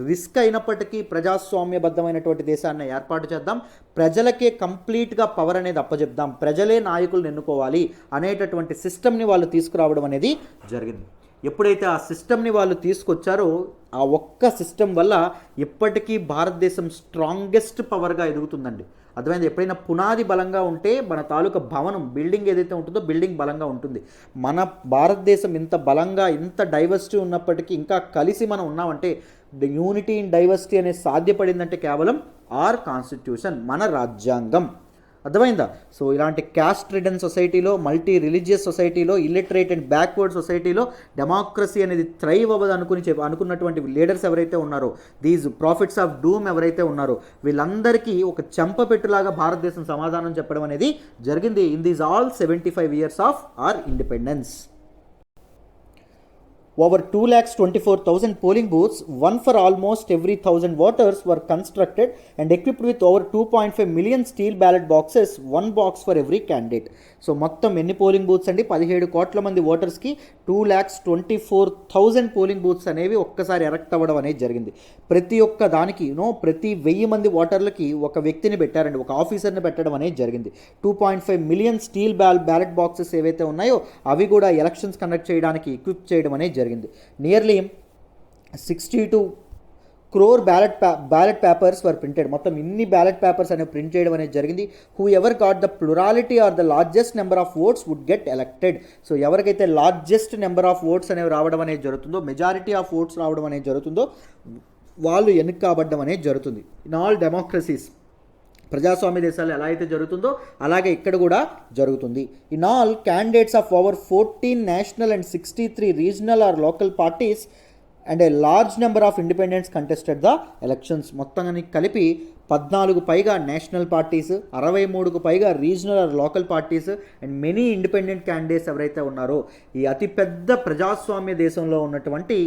Risk అయినప్పటికీ ప్రజాస్వామ్యబద్ధమైనటువంటి దేశాన్ని ఏర్పాటు చేద్దాం, ప్రజలకే కంప్లీట్గా పవర్ అనేది అప్పచెప్దాం, ప్రజలే నాయకులను ఎన్నుకోవాలి అనేటటువంటి సిస్టమ్ని వాళ్ళు తీసుకురావడం అనేది జరిగింది. ఎప్పుడైతే ఆ సిస్టమ్ని వాళ్ళు తీసుకొచ్చారో ఆ ఒక్క సిస్టమ్ వల్ల ఇప్పటికీ భారతదేశం స్ట్రాంగెస్ట్ పవర్గా ఎదుగుతుందండి. అర్థమైంది? ఎప్పుడైనా పునాది బలంగా ఉంటే మన తాలూకా భవనం, బిల్డింగ్ ఏదైతే ఉంటుందో బిల్డింగ్ బలంగా ఉంటుంది. మన భారతదేశం ఇంత బలంగా, ఇంత డైవర్సిటీ ఉన్నప్పటికీ ఇంకా కలిసి మనం ఉన్నామంటే, యూనిటీ ఇన్ డైవర్సిటీ అనేది సాధ్యపడిందంటే కేవలం ఆర్ కాన్స్టిట్యూషన్, మన రాజ్యాంగం. అర్థమైందా? సో ఇలాంటి క్యాస్ట్ రిడన్ సొసైటీలో, మల్టీ రిలీజియస్ సొసైటీలో, ఇల్లిటరేట్ అండ్ బ్యాక్వర్డ్ సొసైటీలో డెమోక్రసీ అనేది థ్రైవ్ అవ్వదు అనుకున్నటువంటి లీడర్స్ ఎవరైతే ఉన్నారో, దీస్ ప్రాఫిట్స్ ఆఫ్ డూమ్ ఎవరైతే ఉన్నారో, వీళ్ళందరికీ ఒక చెంపపెట్టులాగా భారతదేశం సమాధానం చెప్పడం అనేది జరిగింది in these all 75 years of our independence. Over 2,24,000 polling booths, one for almost every 1,000 voters, were constructed and equipped with over 2.5 million steel ballot boxes, one box for every candidate. So మొత్తం ఎన్ని polling booths అండి? 17 కోట్ల మంది ఓటర్స్కి 2,24,000 polling booths అనేవి ఒక్కసారి erect అవ్వడం అనేది జరిగింది. ప్రతి ఒక్క దానికి ప్రతి 1000 మంది ఓటర్లకి ఒక వ్యక్తిని పెట్టారండి, ఒక ఆఫీసర్ని పెట్టడం అనేది జరిగింది. 2.5 million స్టీల్ బ్యాలెట్ బాక్సెస్ ఏవైతే ఉన్నాయో అవి కూడా ఎలక్షన్స్ కండక్ట్ చేయడానికి ఎక్విప్ చేయడం అనేది జరిగింది. Nearly 62 crore ballot papers were printed. మొత్తం ఇన్ని బ్యాలెట్ పేపర్స్ అనేవి ప్రింట్ చేయడం అనేది జరిగింది. Whoever got the plurality or the largest number of votes would get elected. So ఎవరికైతే లార్జెస్ట్ నెంబర్ ఆఫ్ ఓట్స్ అనేవి రావడం అనేది జరుగుతుందో, మెజారిటీ ఆఫ్ ఓట్స్ రావడం అనేది జరుగుతుందో, వాళ్ళు ఎన్నిక కాబడ్డం అనేది జరుగుతుంది. ఇన్ ఆల్ డెమోక్రసీస్, ప్రజాస్వామ్య దేశాలు ఎలా అయితే జరుగుతుందో అలాగే ఇక్కడ కూడా జరుగుతుంది. In all candidates of over 14 national and 63 regional or local parties and a large number of independents contested the elections. మొత్తాన్ని కలిపి 14 పైగా నేషనల్ పార్టీస్, 63కు పైగా regional or local parties and many independent candidates ఎవరైతే ఉన్నారో, ఈ అతిపెద్ద ప్రజాస్వామ్య దేశంలో ఉన్నటువంటి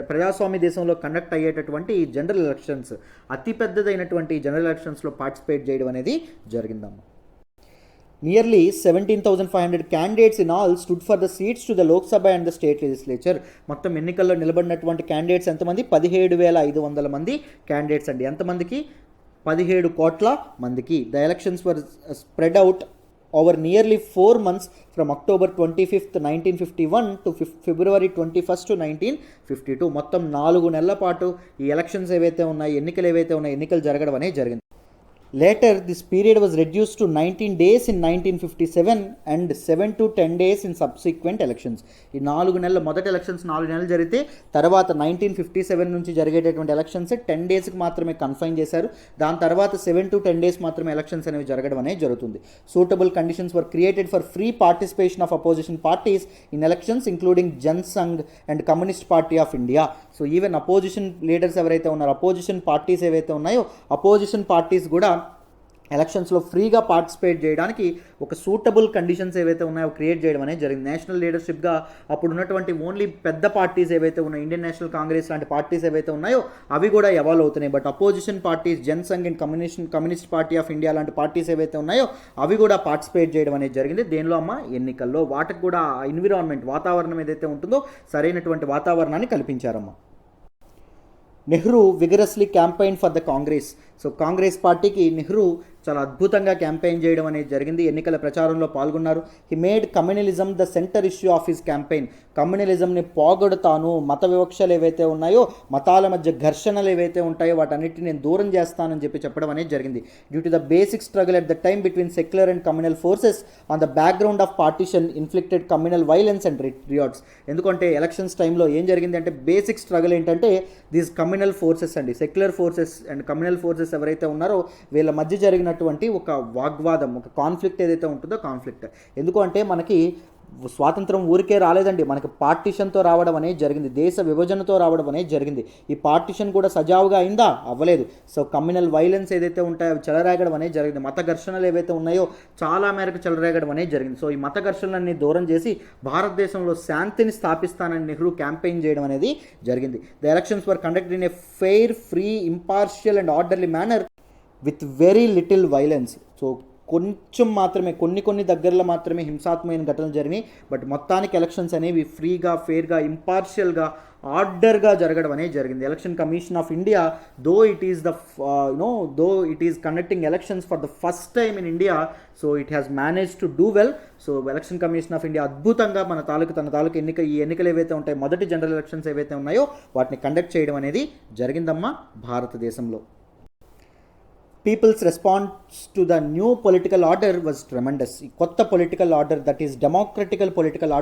ప్రజాస్వామ్య దేశంలో కండక్ట్ అయ్యేటటువంటి జనరల్ ఎలక్షన్స్, అతిపెద్దదైనటువంటి జనరల్ ఎలక్షన్స్లో పార్టిసిపేట్ చేయడం అనేది జరిగిందమ్మా. Nearly 17,500 candidates in all stood for the seats to the Lok Sabha and the state legislature. మొత్తం ఎన్నికల్లో నిలబడినటువంటి క్యాండిడేట్స్ ఎంతమంది? 17,500 మంది క్యాండిడేట్స్ అండి. ఎంతమందికి? 17 కోట్ల మందికి. The elections were spread out over nearly 4 months from October 25th, 1951 to February 21st to 1952. మొత్తం 4 నెలల పాటు ఈ ఎలక్షన్స్ ఏవైతే ఉన్నాయి, ఎన్నికలు జరగడం అనేది జరిగింది. Later, this period was reduced to 19 days in 1957 and 7 to 10 days in subsequent elections. ఈ 4 నెలల మొదటి ఎలక్షన్స్ 4 నెలలు జరిగితే తర్వాత 1957 నుంచి జరిగేటటువంటి ఎలక్షన్స్ 10 డేస్కి మాత్రమే కన్ఫైన్ చేశారు. దాని తర్వాత 7 to 10 డేస్ మాత్రమే ఎలక్షన్స్ అనేవి జరగడం అనేది జరుగుతుంది. Suitable conditions were created for free participation of opposition parties in elections including Jan Sangh and communist party of India. So even opposition leaders ఎవరైతే ఉన్నారో, అపోజిషన్ పార్టీస్ ఏవైతే ఉన్నాయో, అపోజిషన్ పార్టీస్ కూడా ఎలక్షన్స్లో ఫ్రీగా పార్టిసిపేట్ చేయడానికి ఒక సూటబుల్ కండిషన్స్ ఏవైతే ఉన్నాయో క్రియేట్ చేయడం అనేది జరిగింది. నేషనల్ లీడర్షిప్గా అప్పుడు ఉన్నటువంటి ఓన్లీ పెద్ద పార్టీస్ ఏవైతే ఉన్నాయో, ఇండియన్ నేషనల్ కాంగ్రెస్ లాంటి పార్టీస్ ఏవైతే ఉన్నాయో అవి కూడా ఎవాల్వ్ అవుతున్నాయి. But opposition parties, Jan Sangh and communist party of India లాంటి పార్టీస్ ఏవైతే ఉన్నాయో అవి కూడా పార్టిసిపేట్ చేయడం అనేది జరిగింది. దేనిలో అమ్మ? ఎన్నికల్లో. వాటికి కూడా ఎన్విరాన్మెంట్, వాతావరణం ఏదైతే ఉంటుందో సరైనటువంటి వాతావరణాన్ని కల్పించారమ్మా. Nehru vigorously campaign for the Congress. So Congress పార్టీకి నెహ్రూ చాలా అద్భుతంగా క్యాంపెయిన్ చేయడం అనేది జరిగింది. ఎన్నికల ప్రచారంలో పాల్గొన్నారు. He made communalism the centre issue of his campaign. కమ్యూనలిజంని పోగొడతాను, మత వివక్షలు ఏవైతే ఉన్నాయో, మతాల మధ్య ఘర్షణలు ఏవైతే ఉంటాయో వాటన్నిటిని నేను దూరం చేస్తానని చెప్పడం అనేది జరిగింది. Due to the basic struggle at the time between secular and communal forces on the background of partition inflicted communal violence and riots. ఎందుకంటే ఎలక్షన్స్ టైంలో ఏం జరిగింది అంటే బేసిక్ స్ట్రగుల్ ఏంటంటే దీస్ కమ్యూనల్ ఫోర్సెస్ అండి, secular forces and communal forces leaders ఎవరైతే ఉన్నారో వీళ్ళ మధ్య జరిగినటువంటి ఒక వాగ్వాదం, ఒక కాన్ఫ్లిక్ట్ ఏదైతే ఉంటుందో కాన్ఫ్లిక్ట్. ఎందుకు అంటే మనకి స్వాతంత్రం ఊరికే రాలేదండి, మనకి పార్టిషన్తో రావడం అనేది జరిగింది, దేశ విభజనతో రావడం అనేది జరిగింది. ఈ పార్టిషన్ కూడా సజావుగా అయిందా? అవ్వలేదు. సో కమ్యూనల్ వైలెన్స్ ఏదైతే ఉంటాయో అవి చెలరేగడం అనేది జరిగింది. మత ఘర్షణలు ఏవైతే ఉన్నాయో చాలా మేరకు చెలరేగడం అనేది జరిగింది. సో ఈ మత ఘర్షణలన్నీ దూరం చేసి భారతదేశంలో శాంతిని స్థాపిస్తానని నెహ్రూ క్యాంపెయిన్ చేయడం అనేది జరిగింది. The elections were conducted in a fair, free, impartial and orderly manner with very little violence. So కొంచెం మాత్రమే, కొన్ని దగ్గరలో మాత్రమే హింసాత్మకమైన ఘటనలు జరిగినాయి. బట్ మొత్తానికి ఎలక్షన్స్ అనేవి ఫ్రీగా, ఫెయిర్గా, ఇంపార్షియల్గా, ఆర్డర్గా జరగడం అనేది జరిగింది. Election commission of India though it is conducting elections for the first time in India, so it has manage to do well. So election commission of India అద్భుతంగా తన తాలూకు ఈ ఎన్నికలు ఏవైతే ఉంటాయో, మొదటి జనరల్ ఎలక్షన్స్ ఏవైతే ఉన్నాయో వాటిని కండక్ట్ చేయడం అనేది జరిగిందమ్మా భారతదేశంలో. People's response to the new political order was tremendous. ఈ కొత్త political order, that is democratical political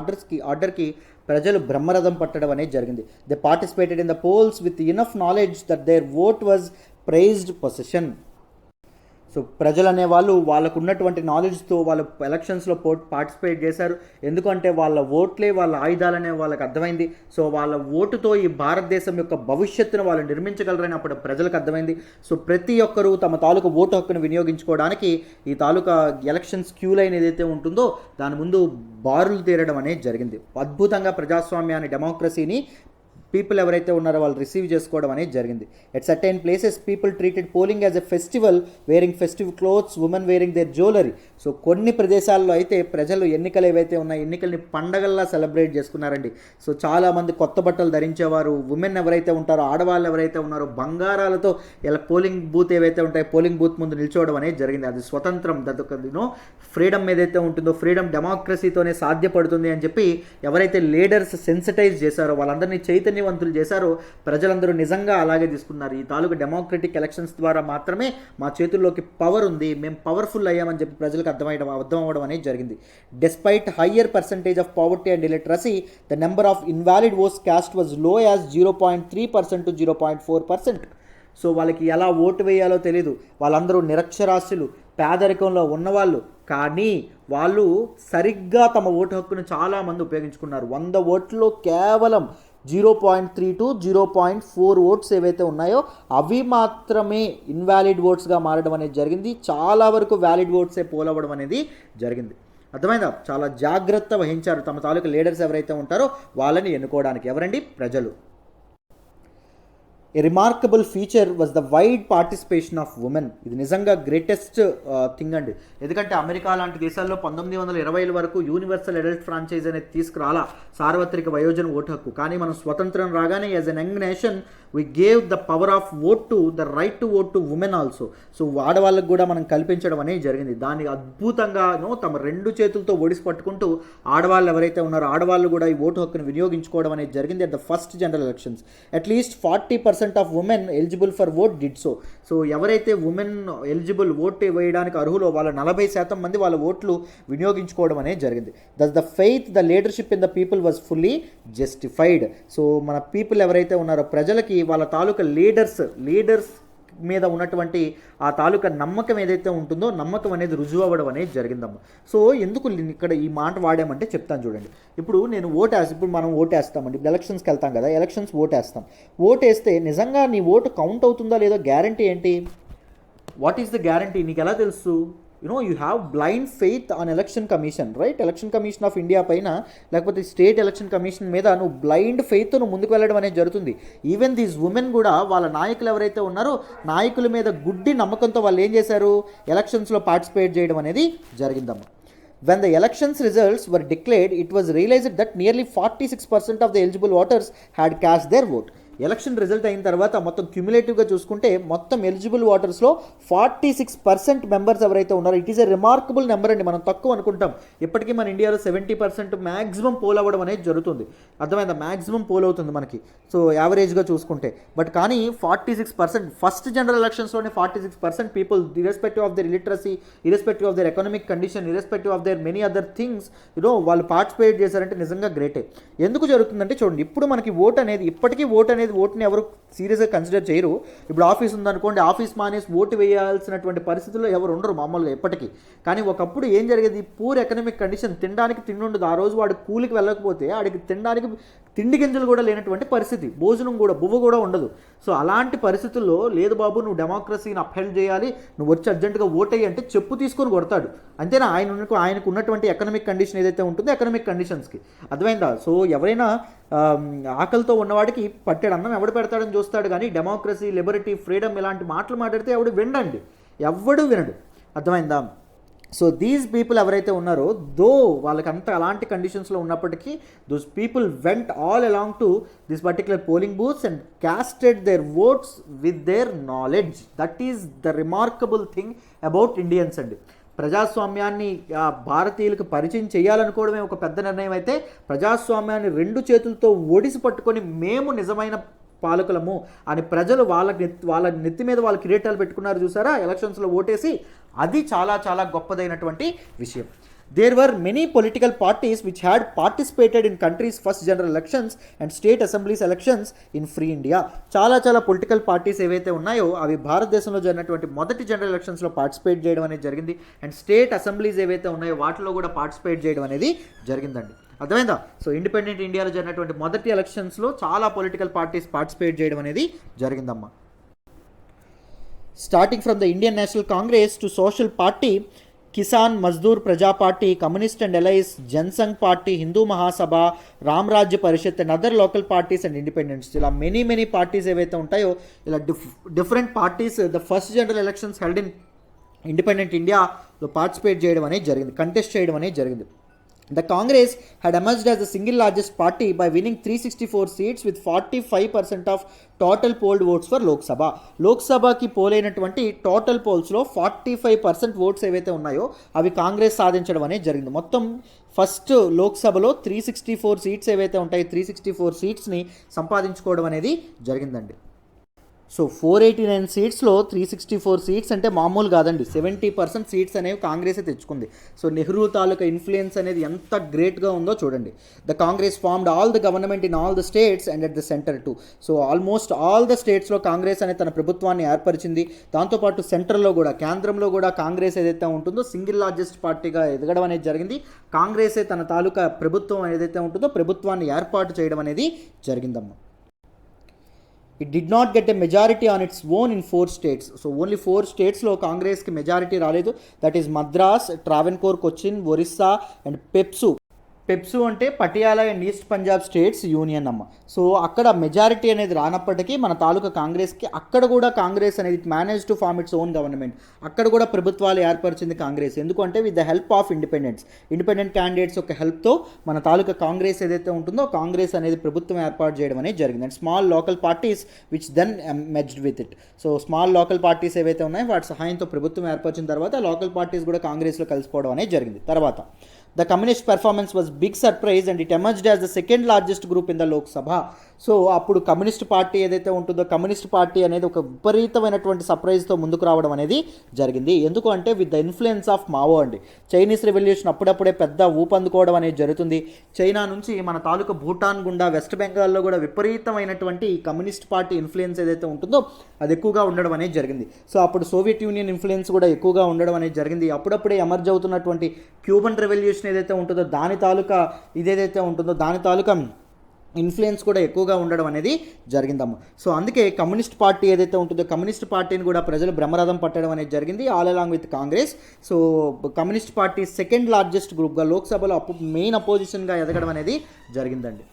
ఆర్డర్కి ప్రజలు బ్రహ్మరథం పట్టడం అనేది జరిగింది. They participated in the polls with enough knowledge that their vote was prized possession. So ప్రజలు అనేవాళ్ళు వాళ్ళకు ఉన్నటువంటి నాలెడ్జ్తో వాళ్ళు ఎలక్షన్స్లో పార్టిసిపేట్ చేశారు. ఎందుకంటే వాళ్ళ ఓట్లే వాళ్ళ ఆయుధాలనే వాళ్ళకి అర్థమైంది. సో వాళ్ళ ఓటుతో ఈ భారతదేశం యొక్క భవిష్యత్తును వాళ్ళు నిర్మించగలరని అప్పుడు ప్రజలకు అర్థమైంది. సో ప్రతి ఒక్కరూ తమ తాలూకు ఓటు హక్కును వినియోగించుకోవడానికి ఈ తాలూకా ఎలక్షన్స్ క్యూ లైన్ ఏదైతే ఉంటుందో దాని ముందు బారులు తీరడం అనేది జరిగింది. అద్భుతంగా ప్రజాస్వామ్యాన్ని, డెమోక్రసీని పీపుల్ ఎవరైతే ఉన్నారో వాళ్ళు రిసీవ్ చేసుకోవడం అనేది జరిగింది. At certain places people treated polling as a festival, wearing festive clothes, women wearing their jewellery. So కొన్ని ప్రదేశాల్లో అయితే ప్రజలు ఎన్నికలు ఏవైతే ఉన్నాయో ఎన్నికల్ని పండగల్లా సెలబ్రేట్ చేసుకున్నారండి. సో చాలామంది కొత్త బట్టలు ధరించేవారు. ఉమెన్ ఎవరైతే ఉంటారో, ఆడవాళ్ళు ఎవరైతే ఉన్నారో బంగారాలతో ఇలా పోలింగ్ బూత్ ఏవైతే ఉంటాయో పోలింగ్ బూత్ ముందు నిల్చోవడం అనేది జరిగింది. అది స్వతంత్రం, ఫ్రీడమ్ ఏదైతే ఉంటుందో ఫ్రీడమ్ డెమోక్రసీతోనే సాధ్యపడుతుంది అని చెప్పి ఎవరైతే లీడర్స్ సెన్సిటైజ్ చేశారో, వాళ్ళందరినీ చైతన్యవంతులు చేశారో, ప్రజలందరూ నిజంగా అలాగే తీసుకున్నారు. ఈ తాలూకు డెమోక్రటిక్ ఎలక్షన్స్ ద్వారా మాత్రమే మా చేతుల్లోకి పవర్ ఉంది, మేము పవర్ఫుల్ అయ్యామని చెప్పి ప్రజలకు అర్థం అవ్వడం అనేది జరిగింది. Despite higher percentage of poverty and illiteracy, the number of invalid oats cost was లో యాజ్ 0.3% to 0.4%. సో వాళ్ళకి ఎలా ఓటు వేయాలో తెలీదు, వాళ్ళందరూ నిరక్షరాస్యులు, పేదరికంలో ఉన్నవాళ్ళు, కానీ వాళ్ళు సరిగ్గా తమ ఓటు హక్కును చాలామంది ఉపయోగించుకున్నారు. 100 ఓట్లలో కేవలం 0.3 to 0.4 ఓట్స్ ఏవైతే ఉన్నాయో అవి మాత్రమే ఇన్వాలిడ్ ఓట్స్గా మారడం అనేది జరిగింది. చాలా వరకు వ్యాలిడ్ ఓట్సే పోలవడం అనేది జరిగింది. అర్థమైందా? చాలా జాగ్రత్త వహించారు తమ తాలూకు లీడర్స్ ఎవరైతే ఉంటారో వాళ్ళని ఎన్నుకోవడానికి. ఎవరండి? ప్రజలు. A remarkable feature was the wide participation of women. ఇది నిజంగా గ్రేటెస్ట్ థింగ్ అండి. ఎందుకంటే అమెరికా లాంటి దేశాల్లో 1920 వరకు యూనివర్సల్ అడల్ట్ ఫ్రాంచైజ్ అనేది తీసుకురాలా, సార్వత్రిక వయోజన ఓటు హక్కు. కానీ మనం స్వతంత్రం రాగానే as N young nation we gave the power of vote to the right to vote to women also. So ఆడవాళ్ళకు కూడా మనం కల్పించడం అనేది జరిగింది. దాన్ని అద్భుతంగా తమ 2 చేతులతో ఒడిసి పట్టుకుంటూ ఆడవాళ్ళు ఎవరైతే ఉన్నారో ఆడవాళ్ళు కూడా ఈ ఓటు హక్కును వినియోగించుకోవడం అనేది జరిగింది. At the first general elections at least 40% of women eligible for vote did so. So ఎవరైతే ఉమెన్ ఎలిజిబుల్ ఓట్ వేయడానికి అర్హులో వాళ్ళ 40% మంది వాళ్ళ ఓట్లు వినియోగించుకోవడం అనేది జరిగింది. Thus the faith the leadership in the people was fully justified. So మన పీపుల్ ఎవరైతే ఉన్నారో ప్రజలకి వాళ్ళ తాలూకా లీడర్స్ మీద ఉన్నటువంటి ఆ తాలూకా నమ్మకం ఏదైతే ఉంటుందో నమ్మకం అనేది రుజువు అవ్వడం అనేది జరిగిందమ్మ. సో ఎందుకు ఇక్కడ ఈ మాట వాడామంటే చెప్తాను చూడండి. ఇప్పుడు మనం ఓటేస్తామండి, ఇప్పుడు ఎలక్షన్స్కి వెళ్తాం కదా, ఎలక్షన్స్ ఓటేస్తాం. ఓటేస్తే నిజంగా నీ ఓటు కౌంట్ అవుతుందా లేదో గ్యారంటీ ఏంటి? What is the guarantee? నీకు ఎలా తెలుసు? you have blind faith on election commission, right? Election commission of India పైన లేకపోతే స్టేట్ ఎలక్షన్ కమిషన్ మీద నువ్వు బ్లైండ్ ఫెయిత్ నువ్వు ముందుకు వెళ్ళడం అనేది జరుగుతుంది. ఈవెన్ దీస్ ఉమెన్ కూడా వాళ్ళ నాయకులు ఎవరైతే ఉన్నారో నాయకుల మీద గుడ్డి నమ్మకంతో వాళ్ళు ఏం చేశారు? ఎలక్షన్స్లో పార్టిసిపేట్ చేయడం అనేది జరిగిందమ్మా. When the elections results were declared, it was realized that nearly 46% of the eligible voters had cast their vote. Election result అయిన తర్వాత మొత్తం క్యుములేటివ్గా చూసుకుంటే మొత్తం ఎలిజిబుల్ ఓటర్స్లో 46% మెంబర్స్ ఎవరైతే ఉన్నారో it is a remarkable number అండి. మనం తక్కువ అనుకుంటాం, ఇప్పటికీ మన ఇండియాలో 70% మ్యాక్సిమం పోల్ అవ్వడం అనేది జరుగుతుంది. అర్థమైందా? మ్యాక్సిమం పోల్ అవుతుంది మనకి, సో యావరేజ్గా చూసుకుంటే. బట్ కానీ 46% ఫస్ట్ జనరల్ ఎలక్షన్స్లోనే 46% people irrespective of their illiteracy, irrespective of their economic condition, irrespective of their many other things వాళ్ళు పార్టిసిపేట్ చేశారంటే నిజంగా గ్రేటే. ఎందుకు జరుగుతుందంటే చూడండి, ఇప్పుడు మనకి ఇప్పటికీ ఓట్ అనేది అనేది ఓటుని ఎవరు సీరియస్గా కన్సిడర్ చేయరు. ఇప్పుడు ఆఫీస్ ఉందనుకోండి, ఆఫీస్ మానేసి ఓటు వేయాల్సినటువంటి పరిస్థితుల్లో ఎవరు ఉండరు మామూలుగా ఎప్పటికీ. కానీ ఒకప్పుడు ఏం జరిగేది, పూర్ ఎకనామిక్ కండిషన్, తినడానికి తిండి ఉండదు. ఆ రోజు వాడు కూలికి వెళ్ళకపోతే ఆడికి తినడానికి తిండి గింజలు కూడా లేనటువంటి పరిస్థితి, భోజనం కూడా బువ్వ కూడా ఉండదు. సో అలాంటి పరిస్థితుల్లో లేదు బాబు నువ్వు డెమోక్రసీని అప్హెల్డ్ చేయాలి, నువ్వు వచ్చి అర్జెంటుగా ఓటేయి అంటే చెప్పు తీసుకొని కొడతాడు. అంతేనా, ఆయనకు ఉన్నటువంటి ఎకనామిక్ కండిషన్ ఏదైతే ఉంటుందో ఎకనామిక్ కండిషన్స్కి. అర్థమైందా? సో ఎవరైనా ఆకలితో ఉన్నవాడికి పట్టెడు అన్నం ఎవడు పెడతాడని చూస్తాడు, కానీ డెమోక్రసీ, లిబర్టీ, ఫ్రీడమ్ ఇలాంటి మాటలు మాట్లాడితే ఎవడు వినండి, ఎవడు వినడు. అర్థమైందా? సో దీస్ పీపుల్ ఎవరైతే ఉన్నారో, దో వాళ్ళకంత అలాంటి కండిషన్స్లో ఉన్నప్పటికీ those people went all along to this particular polling booths and casted their votes with their knowledge. That is the remarkable thing about Indians అండి. ప్రజాస్వామ్యాన్ని భారతీయులకు పరిచయం చేయాలనుకోవడమే ఒక పెద్ద నిర్ణయం అయితే, ప్రజాస్వామ్యాన్ని రెండు చేతులతో ఒడిసి పట్టుకొని మేము నిజమైన పాలకులము అని ప్రజలు వాళ్ళ నెత్తి మీద వాళ్ళ కిరీటాలు పెట్టుకున్నారు చూసారా ఎలక్షన్స్లో ఓటేసి, అది చాలా చాలా గొప్పదైనటువంటి విషయం. There were many political parties which had participated in country's first general elections and state assemblies elections in free India. చాలా పొలిటికల్ పార్టీస్ ఏవైతే ఉన్నాయో అవి భారతదేశంలో జరిగినటువంటి మొదటి జనరల్ ఎలక్షన్స్లో పార్టిసిపేట్ చేయడం అనేది జరిగింది. అండ్ స్టేట్ అసెంబ్లీస్ ఏవైతే ఉన్నాయో వాటిలో కూడా పార్టిసిపేట్ చేయడం అనేది జరిగిందండి. అర్థమైందా? సో ఇండిపెండెంట్ ఇండియాలో జరిగినటువంటి మొదటి ఎలక్షన్స్లో చాలా పొలిటికల్ పార్టీస్ పార్టిసిపేట్ చేయడం అనేది జరిగిందమ్మా. Starting from the Indian National Congress to social party, Kisan Mazdoor Praja party, communist and allies, Jana Sangh party, Hindu Mahasabha, Ramrajya Parishad and other local parties and independents, ఇలా మెనీ పార్టీస్ ఏవైతే ఉంటాయో ఇలా different parties the first general elections held in independent ఇండియాలో participate చేయడం అనేది జరిగింది, కంటెస్ట్ చేయడం అనేది జరిగింది. The Congress had emerged as the single largest party by winning 364 seats with 45% of total polled votes for Lok Sabha. Lok సభకి పోలైనటువంటి total పోల్స్లో 45% oats ఏవైతే ఉన్నాయో అవి కాంగ్రెస్ సాధించడం అనేది జరిగింది. మొత్తం ఫస్ట్ లోక్సభలో 364 సీట్స్ ఏవైతే ఉంటాయో 364 సీట్స్ని సంపాదించుకోవడం అనేది జరిగిందండి. సో 489 సీట్స్లో 364 సీట్స్ అంటే మామూలు కాదండి. 70% సీట్స్ అనేవి కాంగ్రెసే తెచ్చుకుంది. సో నెహ్రూ తాలూకా ఇన్ఫ్లుయెన్స్ అనేది ఎంత గ్రేట్గా ఉందో చూడండి. The Congress formed all the government in all the states and at the centre to. So almost all the స్టేట్స్లో కాంగ్రెస్ అనేది తన ప్రభుత్వాన్ని ఏర్పరిచింది. దాంతోపాటు సెంటర్లో కూడా, కేంద్రంలో కూడా కాంగ్రెస్ ఏదైతే ఉంటుందో సింగిల్ లార్జెస్ట్ పార్టీగా ఎదగడం అనేది జరిగింది. కాంగ్రెసే తన తాలూకా ప్రభుత్వం ఏదైతే ఉంటుందో ప్రభుత్వాన్ని ఏర్పాటు చేయడం అనేది జరిగిందమ్మా. It did not get a majority on its own in 4 states. So only 4 states-లో కాంగ్రెస్కి మెజారిటీ రాలేదు. That is Madras, Travancore, Cochin, Orissa and PEPSU. PEPSU అంటే Patiala and East Punjab States Union అమ్మ. సో అక్కడ మెజారిటీ అనేది రానప్పటికీ మన తాలూకా కాంగ్రెస్కి అక్కడ కూడా కాంగ్రెస్ అనేది it manage to form its own government. అక్కడ కూడా ప్రభుత్వాలు ఏర్పరిచింది కాంగ్రెస్. ఎందుకంటే with the help of independent candidates యొక్క హెల్ప్తో మన తాలూకా కాంగ్రెస్ ఏదైతే ఉంటుందో కాంగ్రెస్ అనేది ప్రభుత్వం ఏర్పాటు చేయడం అనేది జరిగింది. And small local parties which then merged with it. So small local parties ఏవైతే ఉన్నాయో వాటి సహాయంతో ప్రభుత్వం ఏర్పరిచిన తర్వాత లోకల్ పార్టీస్ కూడా కాంగ్రెస్లో కలిసిపోవడం అనేది జరిగింది. తర్వాత the communist performance was big surprise and it emerged as the second largest group in the Lok Sabha. So అప్పుడు కమ్యూనిస్ట్ పార్టీ ఏదైతే ఉంటుందో కమ్యూనిస్ట్ పార్టీ అనేది ఒక విపరీతమైనటువంటి సర్ప్రైజ్తో ముందుకు రావడం అనేది జరిగింది. ఎందుకు అంటే with the influence of Mao అండి. చైనీస్ రెవల్యూషన్ అప్పుడప్పుడే పెద్ద ఊపందుకోవడం అనేది జరుగుతుంది. చైనా నుంచి మన తాలూకా భూటాన్ గుండా వెస్ట్ బెంగాల్లో కూడా విపరీతమైనటువంటి కమ్యూనిస్ట్ పార్టీ ఇన్ఫ్లుయెన్స్ ఏదైతే ఉంటుందో అది ఎక్కువగా ఉండడం అనేది జరిగింది. సో అప్పుడు సోవియట్ యూనియన్ ఇన్ఫ్లుయెన్స్ కూడా ఎక్కువగా ఉండడం అనేది జరిగింది. అప్పుడప్పుడే ఎమర్జ్ అవుతున్నటువంటి క్యూబన్ రెవల్యూషన్ ఏదైతే ఉంటుందో దాని తాలూకా ఇదేదైతే ఉంటుందో దాని తాలూకా ఇన్ఫ్లుయెన్స్ కూడా ఎక్కువగా ఉండడం అనేది జరిగిందమ్మ. సో అందుకే కమ్యూనిస్ట్ పార్టీ ఏదైతే ఉంటుందో కమ్యూనిస్ట్ పార్టీని కూడా ప్రజలు బ్రహ్మరథం పట్టడం అనేది జరిగింది all along with Congress. So communist party second largest గ్రూప్గా లోక్సభలో మెయిన్ అపోజిషన్గా ఎదగడం అనేది జరిగిందండి.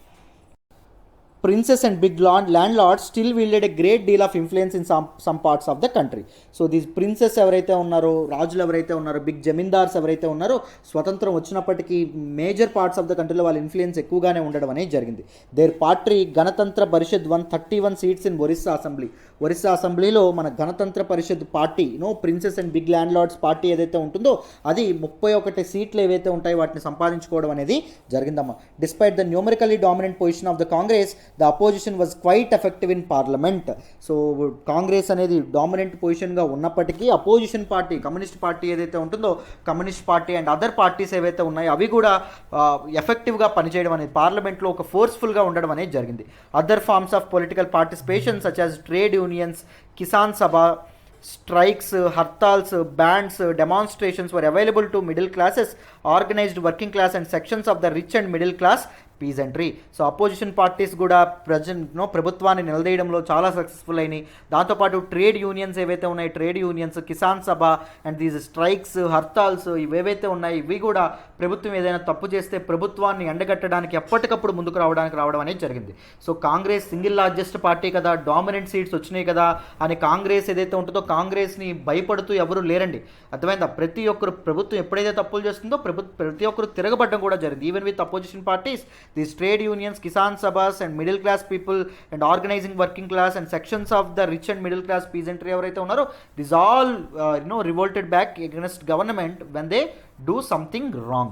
Princes and big landlords still wielded a great deal of influence in some parts of the country. So these princes ఎవరైతే ఉన్నారో, రాజులు ఎవరైతే ఉన్నారో, బిగ్ జమీందార్స్ ఎవరైతే ఉన్నారో స్వతంత్రం వచ్చినప్పటికీ మేజర్ పార్ట్స్ ఆఫ్ ద కంట్రీలో వాళ్ళ ఇన్ఫ్లుయెన్స్ ఎక్కువగానే ఉండడం అనేది జరిగింది. Their party Ganatantra Parishad 131 seats in Orissa assembly. Orissa అసెంబ్లీలో మన Ganatantra Parishad party princes and big landlords party ఏదైతే ఉంటుందో అది 31 సీట్లు ఏవైతే ఉంటాయో వాటిని సంపాదించుకోవడం అనేది జరిగిందమ్మా. Despite the numerically dominant position of the Congress, the opposition was quite effective in parliament. So Congress అనేది డామినెంట్ పొజిషన్గా ఉన్నప్పటికీ అపోజిషన్ పార్టీ కమ్యూనిస్ట్ పార్టీ ఏదైతే ఉంటుందో communist party and other parties ఏవైతే ఉన్నాయో అవి కూడా ఎఫెక్టివ్గా పనిచేయడం అనేది పార్లమెంట్లో ఒక ఫోర్స్ఫుల్గా ఉండడం అనేది జరిగింది. Other forms of political participation such as trade unions, Kisan Sabha, strikes, hartals, bands, demonstrations were available to middle classes, organized working class and sections of the rich and middle class peasantry. So opposition parties కూడా ప్రభుత్వాన్ని నిలదీయడంలో చాలా successful అయినాయి. దాంతోపాటు trade unions ఏవైతే ఉన్నాయి, trade unions, Kisan Sabha and these strikes, హర్తాల్స్ ఇవేవైతే ఉన్నాయి ఇవి కూడా ప్రభుత్వం ఏదైనా తప్పు చేస్తే ప్రభుత్వాన్ని ఎండగట్టడానికి ఎప్పటికప్పుడు ముందుకు రావడం అనేది జరిగింది. So Congress single largest party కదా, డామినెంట్ సీట్స్ వచ్చినాయి కదా అని కాంగ్రెస్ ఏదైతే ఉంటుందో కాంగ్రెస్ని భయపడుతూ ఎవరు లేరండి. అర్థమైందా? ప్రతి ఒక్కరు ప్రభుత్వం ఎప్పుడైతే తప్పులు చేస్తుందో ప్రతి ఒక్కరు తిరగబడడం కూడా జరిగింది. Even with opposition parties, these trade unions, Kisan Sabhas and middle class people and organizing working class and sections of the rich and middle class peasantry ఎవరైతే ఉన్నారో these all revolted back against government when they do something wrong.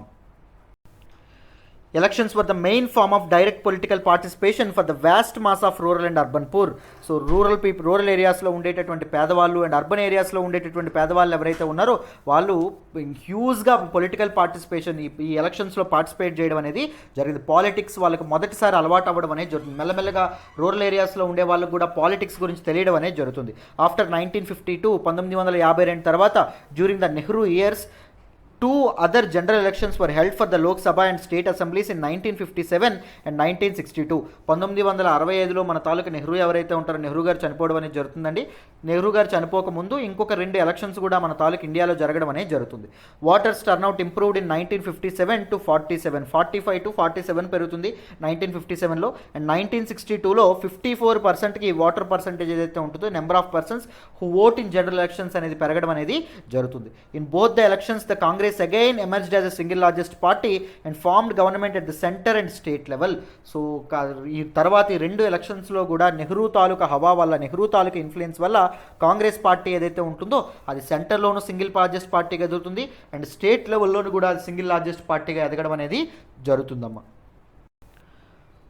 Elections were the main form of direct political participation for the vast mass of rural and urban poor. So rural ఏరియాస్లో ఉండేటటువంటి పేదవాళ్ళు and urban ఏరియాస్లో ఉండేటటువంటి పేదవాళ్ళు ఎవరైతే ఉన్నారో వాళ్ళు హ్యూజ్గా political participation ఈ ఎలక్షన్స్లో పార్టిసిపేట్ చేయడం అనేది జరిగింది. పాలిటిక్స్ వాళ్ళకి మొదటిసారి అలవాటు అవ్వడం అనేది జరుగుతుంది. మెల్లమెల్లగా రూరల్ ఏరియాస్లో ఉండే వాళ్ళకు కూడా పాలిటిక్స్ గురించి తెలియడం అనేది జరుగుతుంది. ఆఫ్టర్ 1952 1952 తర్వాత during the Nehru years two other general elections were held for the Lok Sabha and state assemblies in 1957 and 1962. 1965లో మన తాలూకా నెహ్రూ ఎవరైతే ఉంటారో నెహ్రూ గారు చనిపోవడం అనేది జరుగుతుందండి. నెహ్రూ గారు చనిపోక ముందు ఇంకొక 2 ఎలక్షన్స్ కూడా మన తాలూకా ఇండియాలో జరగడం అనేది జరుగుతుంది. Voters turnout improved in 1957 to 47, 45 to 47 పెరుగుతుంది 1957లో. అండ్ 1962లో 54%కి వాటర్ పర్సంటేజ్ ఏదైతే ఉంటుందో number of persons who vote in general elections అనేది పెరగడం అనేది జరుగుతుంది. In both the elections the Congress again emerged as a single largest party and formed government at the center and state level. So ఈ తర్వాత ఈ 2 ఎలక్షన్స్లో కూడా నెహ్రూ తాలూకా హవా వల్ల, నెహ్రూ తాలూకా ఇన్ఫ్లుయెన్స్ వల్ల కాంగ్రెస్ పార్టీ ఏదైతే ఉంటుందో అది సెంటర్లోనూ సింగిల్ లార్జెస్ట్ పార్టీగా ఎదుగుతుంది అండ్ స్టేట్ లెవెల్లోనూ కూడా అది సింగిల్ లార్జెస్ట్ పార్టీగా ఎదగడం అనేది జరుగుతుందమ్మా.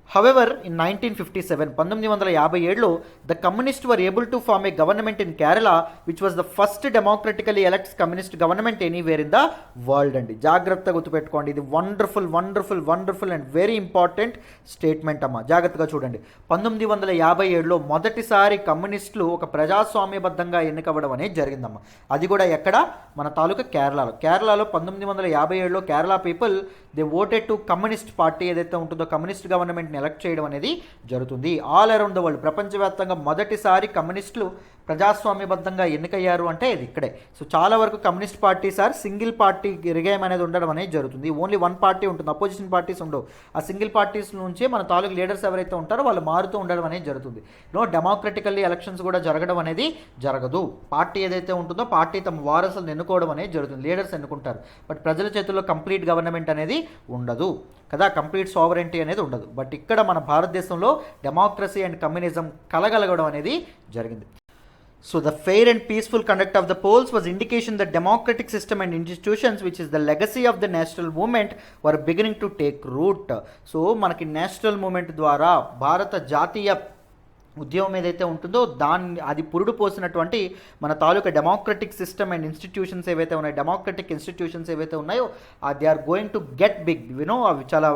However, in 1957, 1957లో the communists were able to form a government in Kerala which was the first democratically elected communist government anywhere in the world అండి. జాగ్రత్తగా గుర్తుపెట్టుకోండి, ఇది wonderful and very important statement అమ్మా. జాగ్రత్తగా చూడండి. 1957లో మొదటిసారి కమ్యూనిస్టులు ఒక ప్రజాస్వామ్యబద్ధంగా ఎన్నికవ్వడం అనేది జరిగిందమ్మా. అది కూడా ఎక్కడ? మన తాలూకా కేరళలో 1957లో Kerala people they voted to communist party ఏదైతే ఉంటుందో కమ్యూనిస్ట్ గవర్నమెంట్ ఎలక్ట్ చేయడం అనేది జరుగుతుంది. ఆల్ అరౌండ్ ద వరల్డ్ ప్రపంచవ్యాప్తంగా మొదటిసారి కమ్యూనిస్టులు ప్రజాస్వామ్యబద్ధంగా ఎన్నికయ్యారు అంటే ఇది ఇక్కడే. సో చాలా వరకు communist parties or single party regime అనేది ఉండడం అనేది జరుగుతుంది. ఓన్లీ వన్ పార్టీ ఉంటుంది, అపోజిషన్ పార్టీస్ ఉండవు. ఆ సింగిల్ పార్టీస్ నుంచే మన తాలూకు లీడర్స్ ఎవరైతే ఉంటారో వాళ్ళు మారుతూ ఉండడం అనేది జరుగుతుంది. డెమోక్రటికల్లీ ఎలక్షన్స్ కూడా జరగడం అనేది జరగదు. పార్టీ ఏదైతే ఉంటుందో పార్టీ తమ వారసులను ఎన్నుకోవడం అనేది జరుగుతుంది, లీడర్స్ ఎన్నుకుంటారు. బట్ ప్రజల చేతుల్లో కంప్లీట్ గవర్నమెంట్ అనేది ఉండదు కదా, కంప్లీట్ సావరెంటీ అనేది ఉండదు. బట్ ఇక్కడ మన భారతదేశంలో డెమోక్రసీ అండ్ కమ్యూనిజం కలగలగడం అనేది జరిగింది. So the fair and peaceful conduct of the polls was indication that democratic system and institutions which is the legacy of the national movement were beginning to take root. So మనకి national movement ద్వారా భారత జాతీయ ఉద్యమం ఏదైతే ఉంటుందో అది పురుడు పోసినటువంటి మన తాలూకా డెమోక్రటిక్ సిస్టమ్ అండ్ ఇన్స్టిట్యూషన్స్ ఏవైతే ఉన్నాయో, డెమోక్రటిక్ ఇన్స్టిట్యూషన్స్ ఏవైతే ఉన్నాయో they are going to get big. అవి చాలా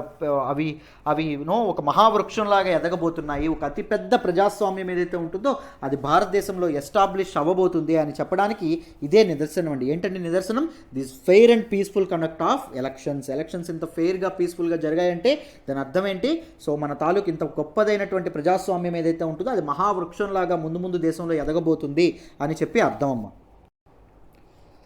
అవి ఒక మహావృక్షంలాగా ఎదగబోతున్నాయి. ఒక అతిపెద్ద ప్రజాస్వామ్యం ఏదైతే ఉంటుందో అది భారతదేశంలో ఎస్టాబ్లిష్ అవ్వబోతుంది అని చెప్పడానికి ఇదే నిదర్శనం అండి. ఏంటంటే నిదర్శనం? This fair and peaceful conduct of elections ఇంత ఫెయిర్గా పీస్ఫుల్గా జరిగాయంటే దాని అర్థం ఏంటి? సో మన తాలూకు ఇంత గొప్పదైనటువంటి ప్రజాస్వామ్యం ఏదైతే ఉంటుందో అది మహావృక్షంలాగా ముందు దేశంలో ఎదగబోతుంది అని చెప్పి అర్థం అమ్మ.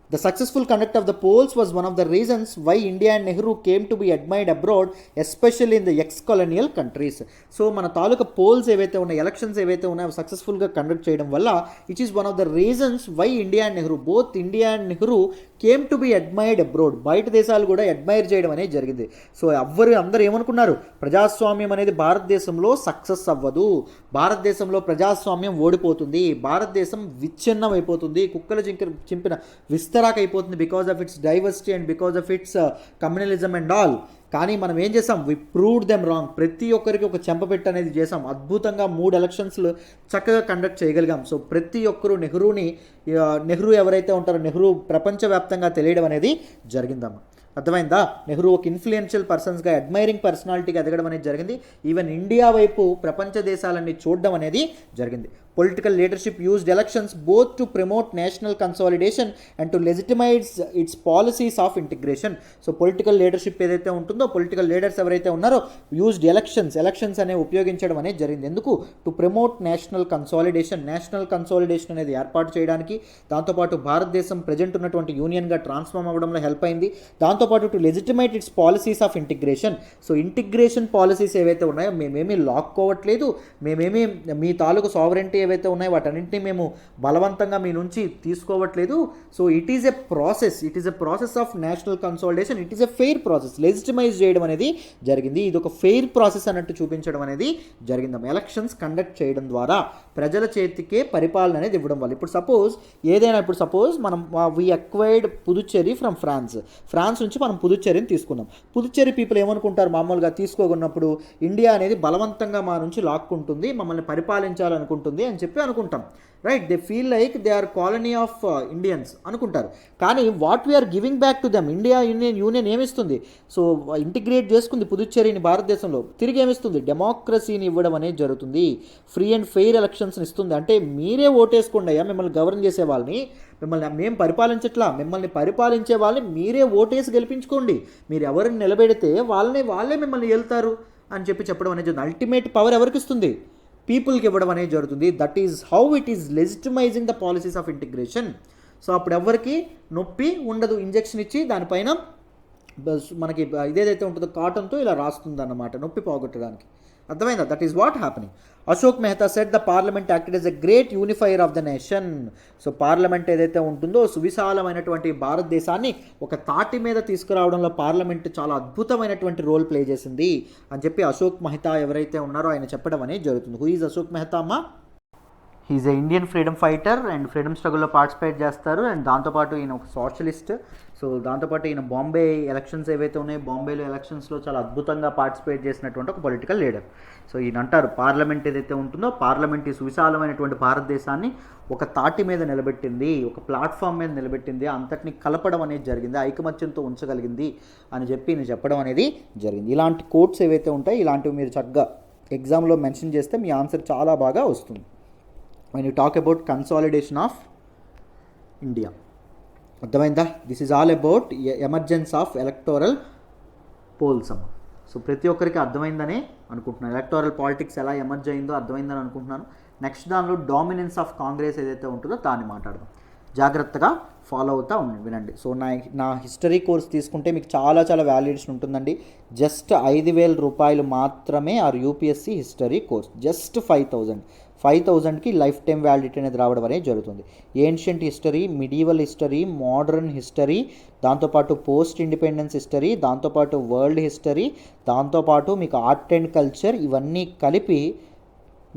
The successful conduct of the polls was one of the reasons why India and Nehru came to be admired abroad, especially in the ex-colonial countries. So మన తాలూకా పోల్స్ ఏవైతే ఉన్నాయి, ఎలక్షన్స్ ఏవైతే ఉన్నాయో సక్సెస్ఫుల్గా కండక్ట్ చేయడం వల్ల it is one of the reasons why India and Nehru both India and Nehru came to be admired abroad. బయట దేశాలు కూడా అడ్మైర్ చేయడం అనేది జరిగింది. సో అందరూ ఏమనుకున్నారు? ప్రజాస్వామ్యం అనేది భారతదేశంలో సక్సెస్ అవ్వదు, భారతదేశంలో ప్రజాస్వామ్యం ఓడిపోతుంది, భారతదేశం విచ్ఛిన్నం అయిపోతుంది, కుక్కలు చింపిన విస్తరాక్ అయిపోతుంది because of it's diversity and because of it's communalism and all కానీ మనం ఏం చేసాం, వి ప్రూవ్డ్ దెమ్ రాంగ్. ప్రతి ఒక్కరికి ఒక చెంపపెట్టు అనేది చేసాం. అద్భుతంగా 3 ఎలక్షన్స్లు చక్కగా కండక్ట్ చేయగలిగాం. సో ప్రతి ఒక్కరూ నెహ్రూ ఎవరైతే ఉంటారో నెహ్రూ ప్రపంచవ్యాప్తంగా తెలియడం అనేది జరిగిందమ్మా. అర్థమైందా? నెహ్రూ ఒక ఇన్ఫ్లుయెన్షియల్ పర్సన్స్గా, అడ్మైరింగ్ పర్సనాలిటీగా ఎదగడం అనేది జరిగింది. ఈవెన్ ఇండియా వైపు ప్రపంచ దేశాలన్నీ చూడడం అనేది జరిగింది. Political leadership used elections both to promote national consolidation and to legitimise it's policies of integration. So political leadership ఏదైతే ఉంటుందో, పొలిటికల్ లీడర్స్ ఎవరైతే ఉన్నారో యూజ్డ్ ఎలక్షన్స్ అనేవి ఉపయోగించడం అనేది జరిగింది. ఎందుకు? టు ప్రమోట్ నేషనల్ కన్సాలిడేషన్ అనేది ఏర్పాటు చేయడానికి, దాంతోపాటు భారతదేశం ప్రజెంట్ ఉన్నటువంటి యూనియన్గా ట్రాన్స్ఫార్మ్ అవ్వడంలో హెల్ప్ అయింది. దాంతోపాటు to legitimate its policies of integration. So integration policies ఏవైతే ఉన్నాయో మేమేమీ లాక్కోవట్లేదు, మేమేమీ మీ తాలూకు సావరెంటీ ఏవైతే ఉన్నాయో వాటన్నింటినీ మేము బలవంతంగా మీ నుంచి తీసుకోవట్లేదు. So it is a process of national consolidation. It is a fair process. Legitimise చేయడం అనేది జరిగింది. ఇది ఒక ఫెయిర్ ప్రాసెస్ అన్నట్టు చూపించడం అనేది జరిగిందమ్మా. ఎలక్షన్స్ కండక్ట్ చేయడం ద్వారా ప్రజల చేతికే పరిపాలన అనేది ఇవ్వడం వల్ల. ఇప్పుడు సపోజ్ మనం we acquired Puducherry from France నుంచి మనం పుదుచ్చేరిని తీసుకుందాం. పుదుచ్చేరి పీపుల్ ఏమనుకుంటారు, మామూలుగా తీసుకోకున్నప్పుడు ఇండియా అనేది బలవంతంగా మా నుంచి లాక్కుంటుంది, మమ్మల్ని పరిపాలించాలనుకుంటుంది అని చెప్పి అనుకుంటాం. Right? They feel like they are colony of Indians అనుకుంటారు. కానీ what we are giving back to them, India union ఏమిస్తుంది? సో ఇంటిగ్రేట్ చేసుకుంది పుదుచ్చేరిని భారతదేశంలో. తిరిగి ఏమిస్తుంది? డెమోక్రసీని ఇవ్వడం అనేది జరుగుతుంది. ఫ్రీ అండ్ ఫెయిర్ ఎలక్షన్స్ని ఇస్తుంది. అంటే మీరే ఓటేసుకోండి అయ్యా, మిమ్మల్ని గవర్న్ చేసే వాళ్ళని, మేము పరిపాలించట్లా, మిమ్మల్ని పరిపాలించే వాళ్ళని మీరే ఓటేసి గెలిపించుకోండి. మీరు ఎవరిని నిలబెడితే వాళ్ళే మిమ్మల్ని వెళ్తారు అని చెప్పడం అనేది జరుగుతుంది. అల్టిమేట్ పవర్ ఎవరికి ఇస్తుంది? పీపుల్కి ఇవ్వడం అనేది జరుగుతుంది. That is how it is legitimising the policies of integration. So అప్పుడు ఎవరికి నొప్పి ఉండదు. ఇంజెక్షన్ ఇచ్చి దానిపైన మనకి ఇదేదైతే ఉంటుందో కాటన్తో ఇలా రాస్తుంది అన్నమాట, నొప్పి పోగొట్టడానికి. అర్థమైందా? That is what happening. Ashok Mehta said the parliament acted as a great unifier of the nation. So parliament ఏదైతే ఉంటుందో సువిశాలమైనటువంటి భారతదేశాన్ని ఒక తాటి మీద తీసుకురావడంలో పార్లమెంట్ చాలా అద్భుతమైనటువంటి రోల్ ప్లే చేసింది అని చెప్పి అశోక్ మెహతా ఎవరైతే ఉన్నారో ఆయన చెప్పడం అనేది జరుగుతుంది. హూ ఈజ్ అశోక్ మెహతా అమ్మా? He's a Indian freedom fighter and freedom స్ట్రగుల్లో పార్టిసిపేట్ చేస్తారు. అండ్ దాంతోపాటు ఈయన ఒక సోషలిస్ట్. సో దాంతోపాటు ఈయన బాంబే ఎలక్షన్స్ ఏవైతే ఉన్నాయో బాంబేలో ఎలక్షన్స్లో చాలా అద్భుతంగా పార్టిసిపేట్ చేసినటువంటి ఒక పొలిటికల్ లీడర్. సో ఈయన అంటారు పార్లమెంట్ ఏదైతే ఉంటుందో పార్లమెంట్ ఈ సువిశాలమైనటువంటి భారతదేశాన్ని ఒక తాటి మీద నిలబెట్టింది, ఒక ప్లాట్ఫామ్ మీద నిలబెట్టింది, అంతటిని కలపడం అనేది జరిగింది, ఐకమత్యంతో ఉంచగలిగింది అని చెప్పి ఈయన చెప్పడం అనేది జరిగింది. ఇలాంటి కోట్స్ ఏవైతే ఉంటాయో ఇలాంటివి మీరు చక్కగా ఎగ్జామ్లో మెన్షన్ చేస్తే మీ ఆన్సర్ చాలా బాగా వస్తుంది. when you talk about consolidation of India. అర్థమైందా? This is all about emergence of electoral polls అమ్మ. సో ప్రతి ఒక్కరికి అర్థమైందని అనుకుంటున్నాను. ఎలక్టోరల్ పాలిటిక్స్ ఎలా ఎమర్జ్ అయిందో అర్థమైందని అనుకుంటున్నాను. నెక్స్ట్ దానిలో డామినెన్స్ ఆఫ్ కాంగ్రెస్ ఏదైతే ఉంటుందో దాన్ని మాట్లాడదాం. జాగ్రత్తగా ఫాలో అవుతూ వినండి. సో నా హిస్టరీ కోర్స్ తీసుకుంటే మీకు చాలా వాల్యుయేషన్ ఉంటుందండి. జస్ట్ 5,000 రూపాయలు మాత్రమే our UPSC history course. Just 5,000కి లైఫ్ టైం వ్యాలిడిటీ అనేది రావడం అనేది జరుగుతుంది. Ancient history, medieval history, modern history, దాంతోపాటు పోస్ట్ ఇండిపెండెన్స్ హిస్టరీ, దాంతోపాటు వరల్డ్ హిస్టరీ, దాంతోపాటు మీకు ఆర్ట్ అండ్ కల్చర్, ఇవన్నీ కలిపి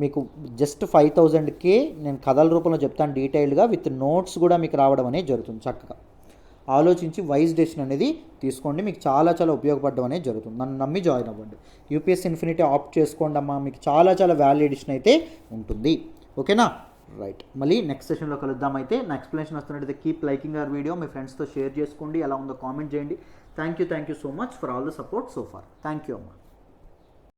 మీకు జస్ట్ 5,000కే నేను కథల రూపంలో చెప్తాను డీటెయిల్డ్గా, విత్ నోట్స్ కూడా మీకు రావడం అనేది జరుగుతుంది. చక్కగా ఆలోచించి వైజ్ డెసిషన్ అనేది తీసుకోండి. మీకు చాలా ఉపయోగపడడం అనేది జరుగుతుంది. నన్ను నమ్మి జాయిన్ అవ్వండి. యూపీఎస్సీ ఇన్ఫినిటీ ఆప్ట్ చేసుకోండి అమ్మా. మీకు చాలా వాల్యూ ఎడిషన్ అయితే ఉంటుంది. ఓకేనా? రైట్. మళ్ళీ నెక్స్ట్ సెషన్లో కలుద్దాం. అయితే నా ఎక్స్ప్లెనేషన్ వస్తున్నట్టయితే కీప్ లైకింగ్ అవర్ వీడియో, మీ ఫ్రెండ్స్తో షేర్ చేసుకోండి, ఎలా ఉందో కామెంట్ చేయండి. Thank you so much for all the support so far. Thank you అమ్మా.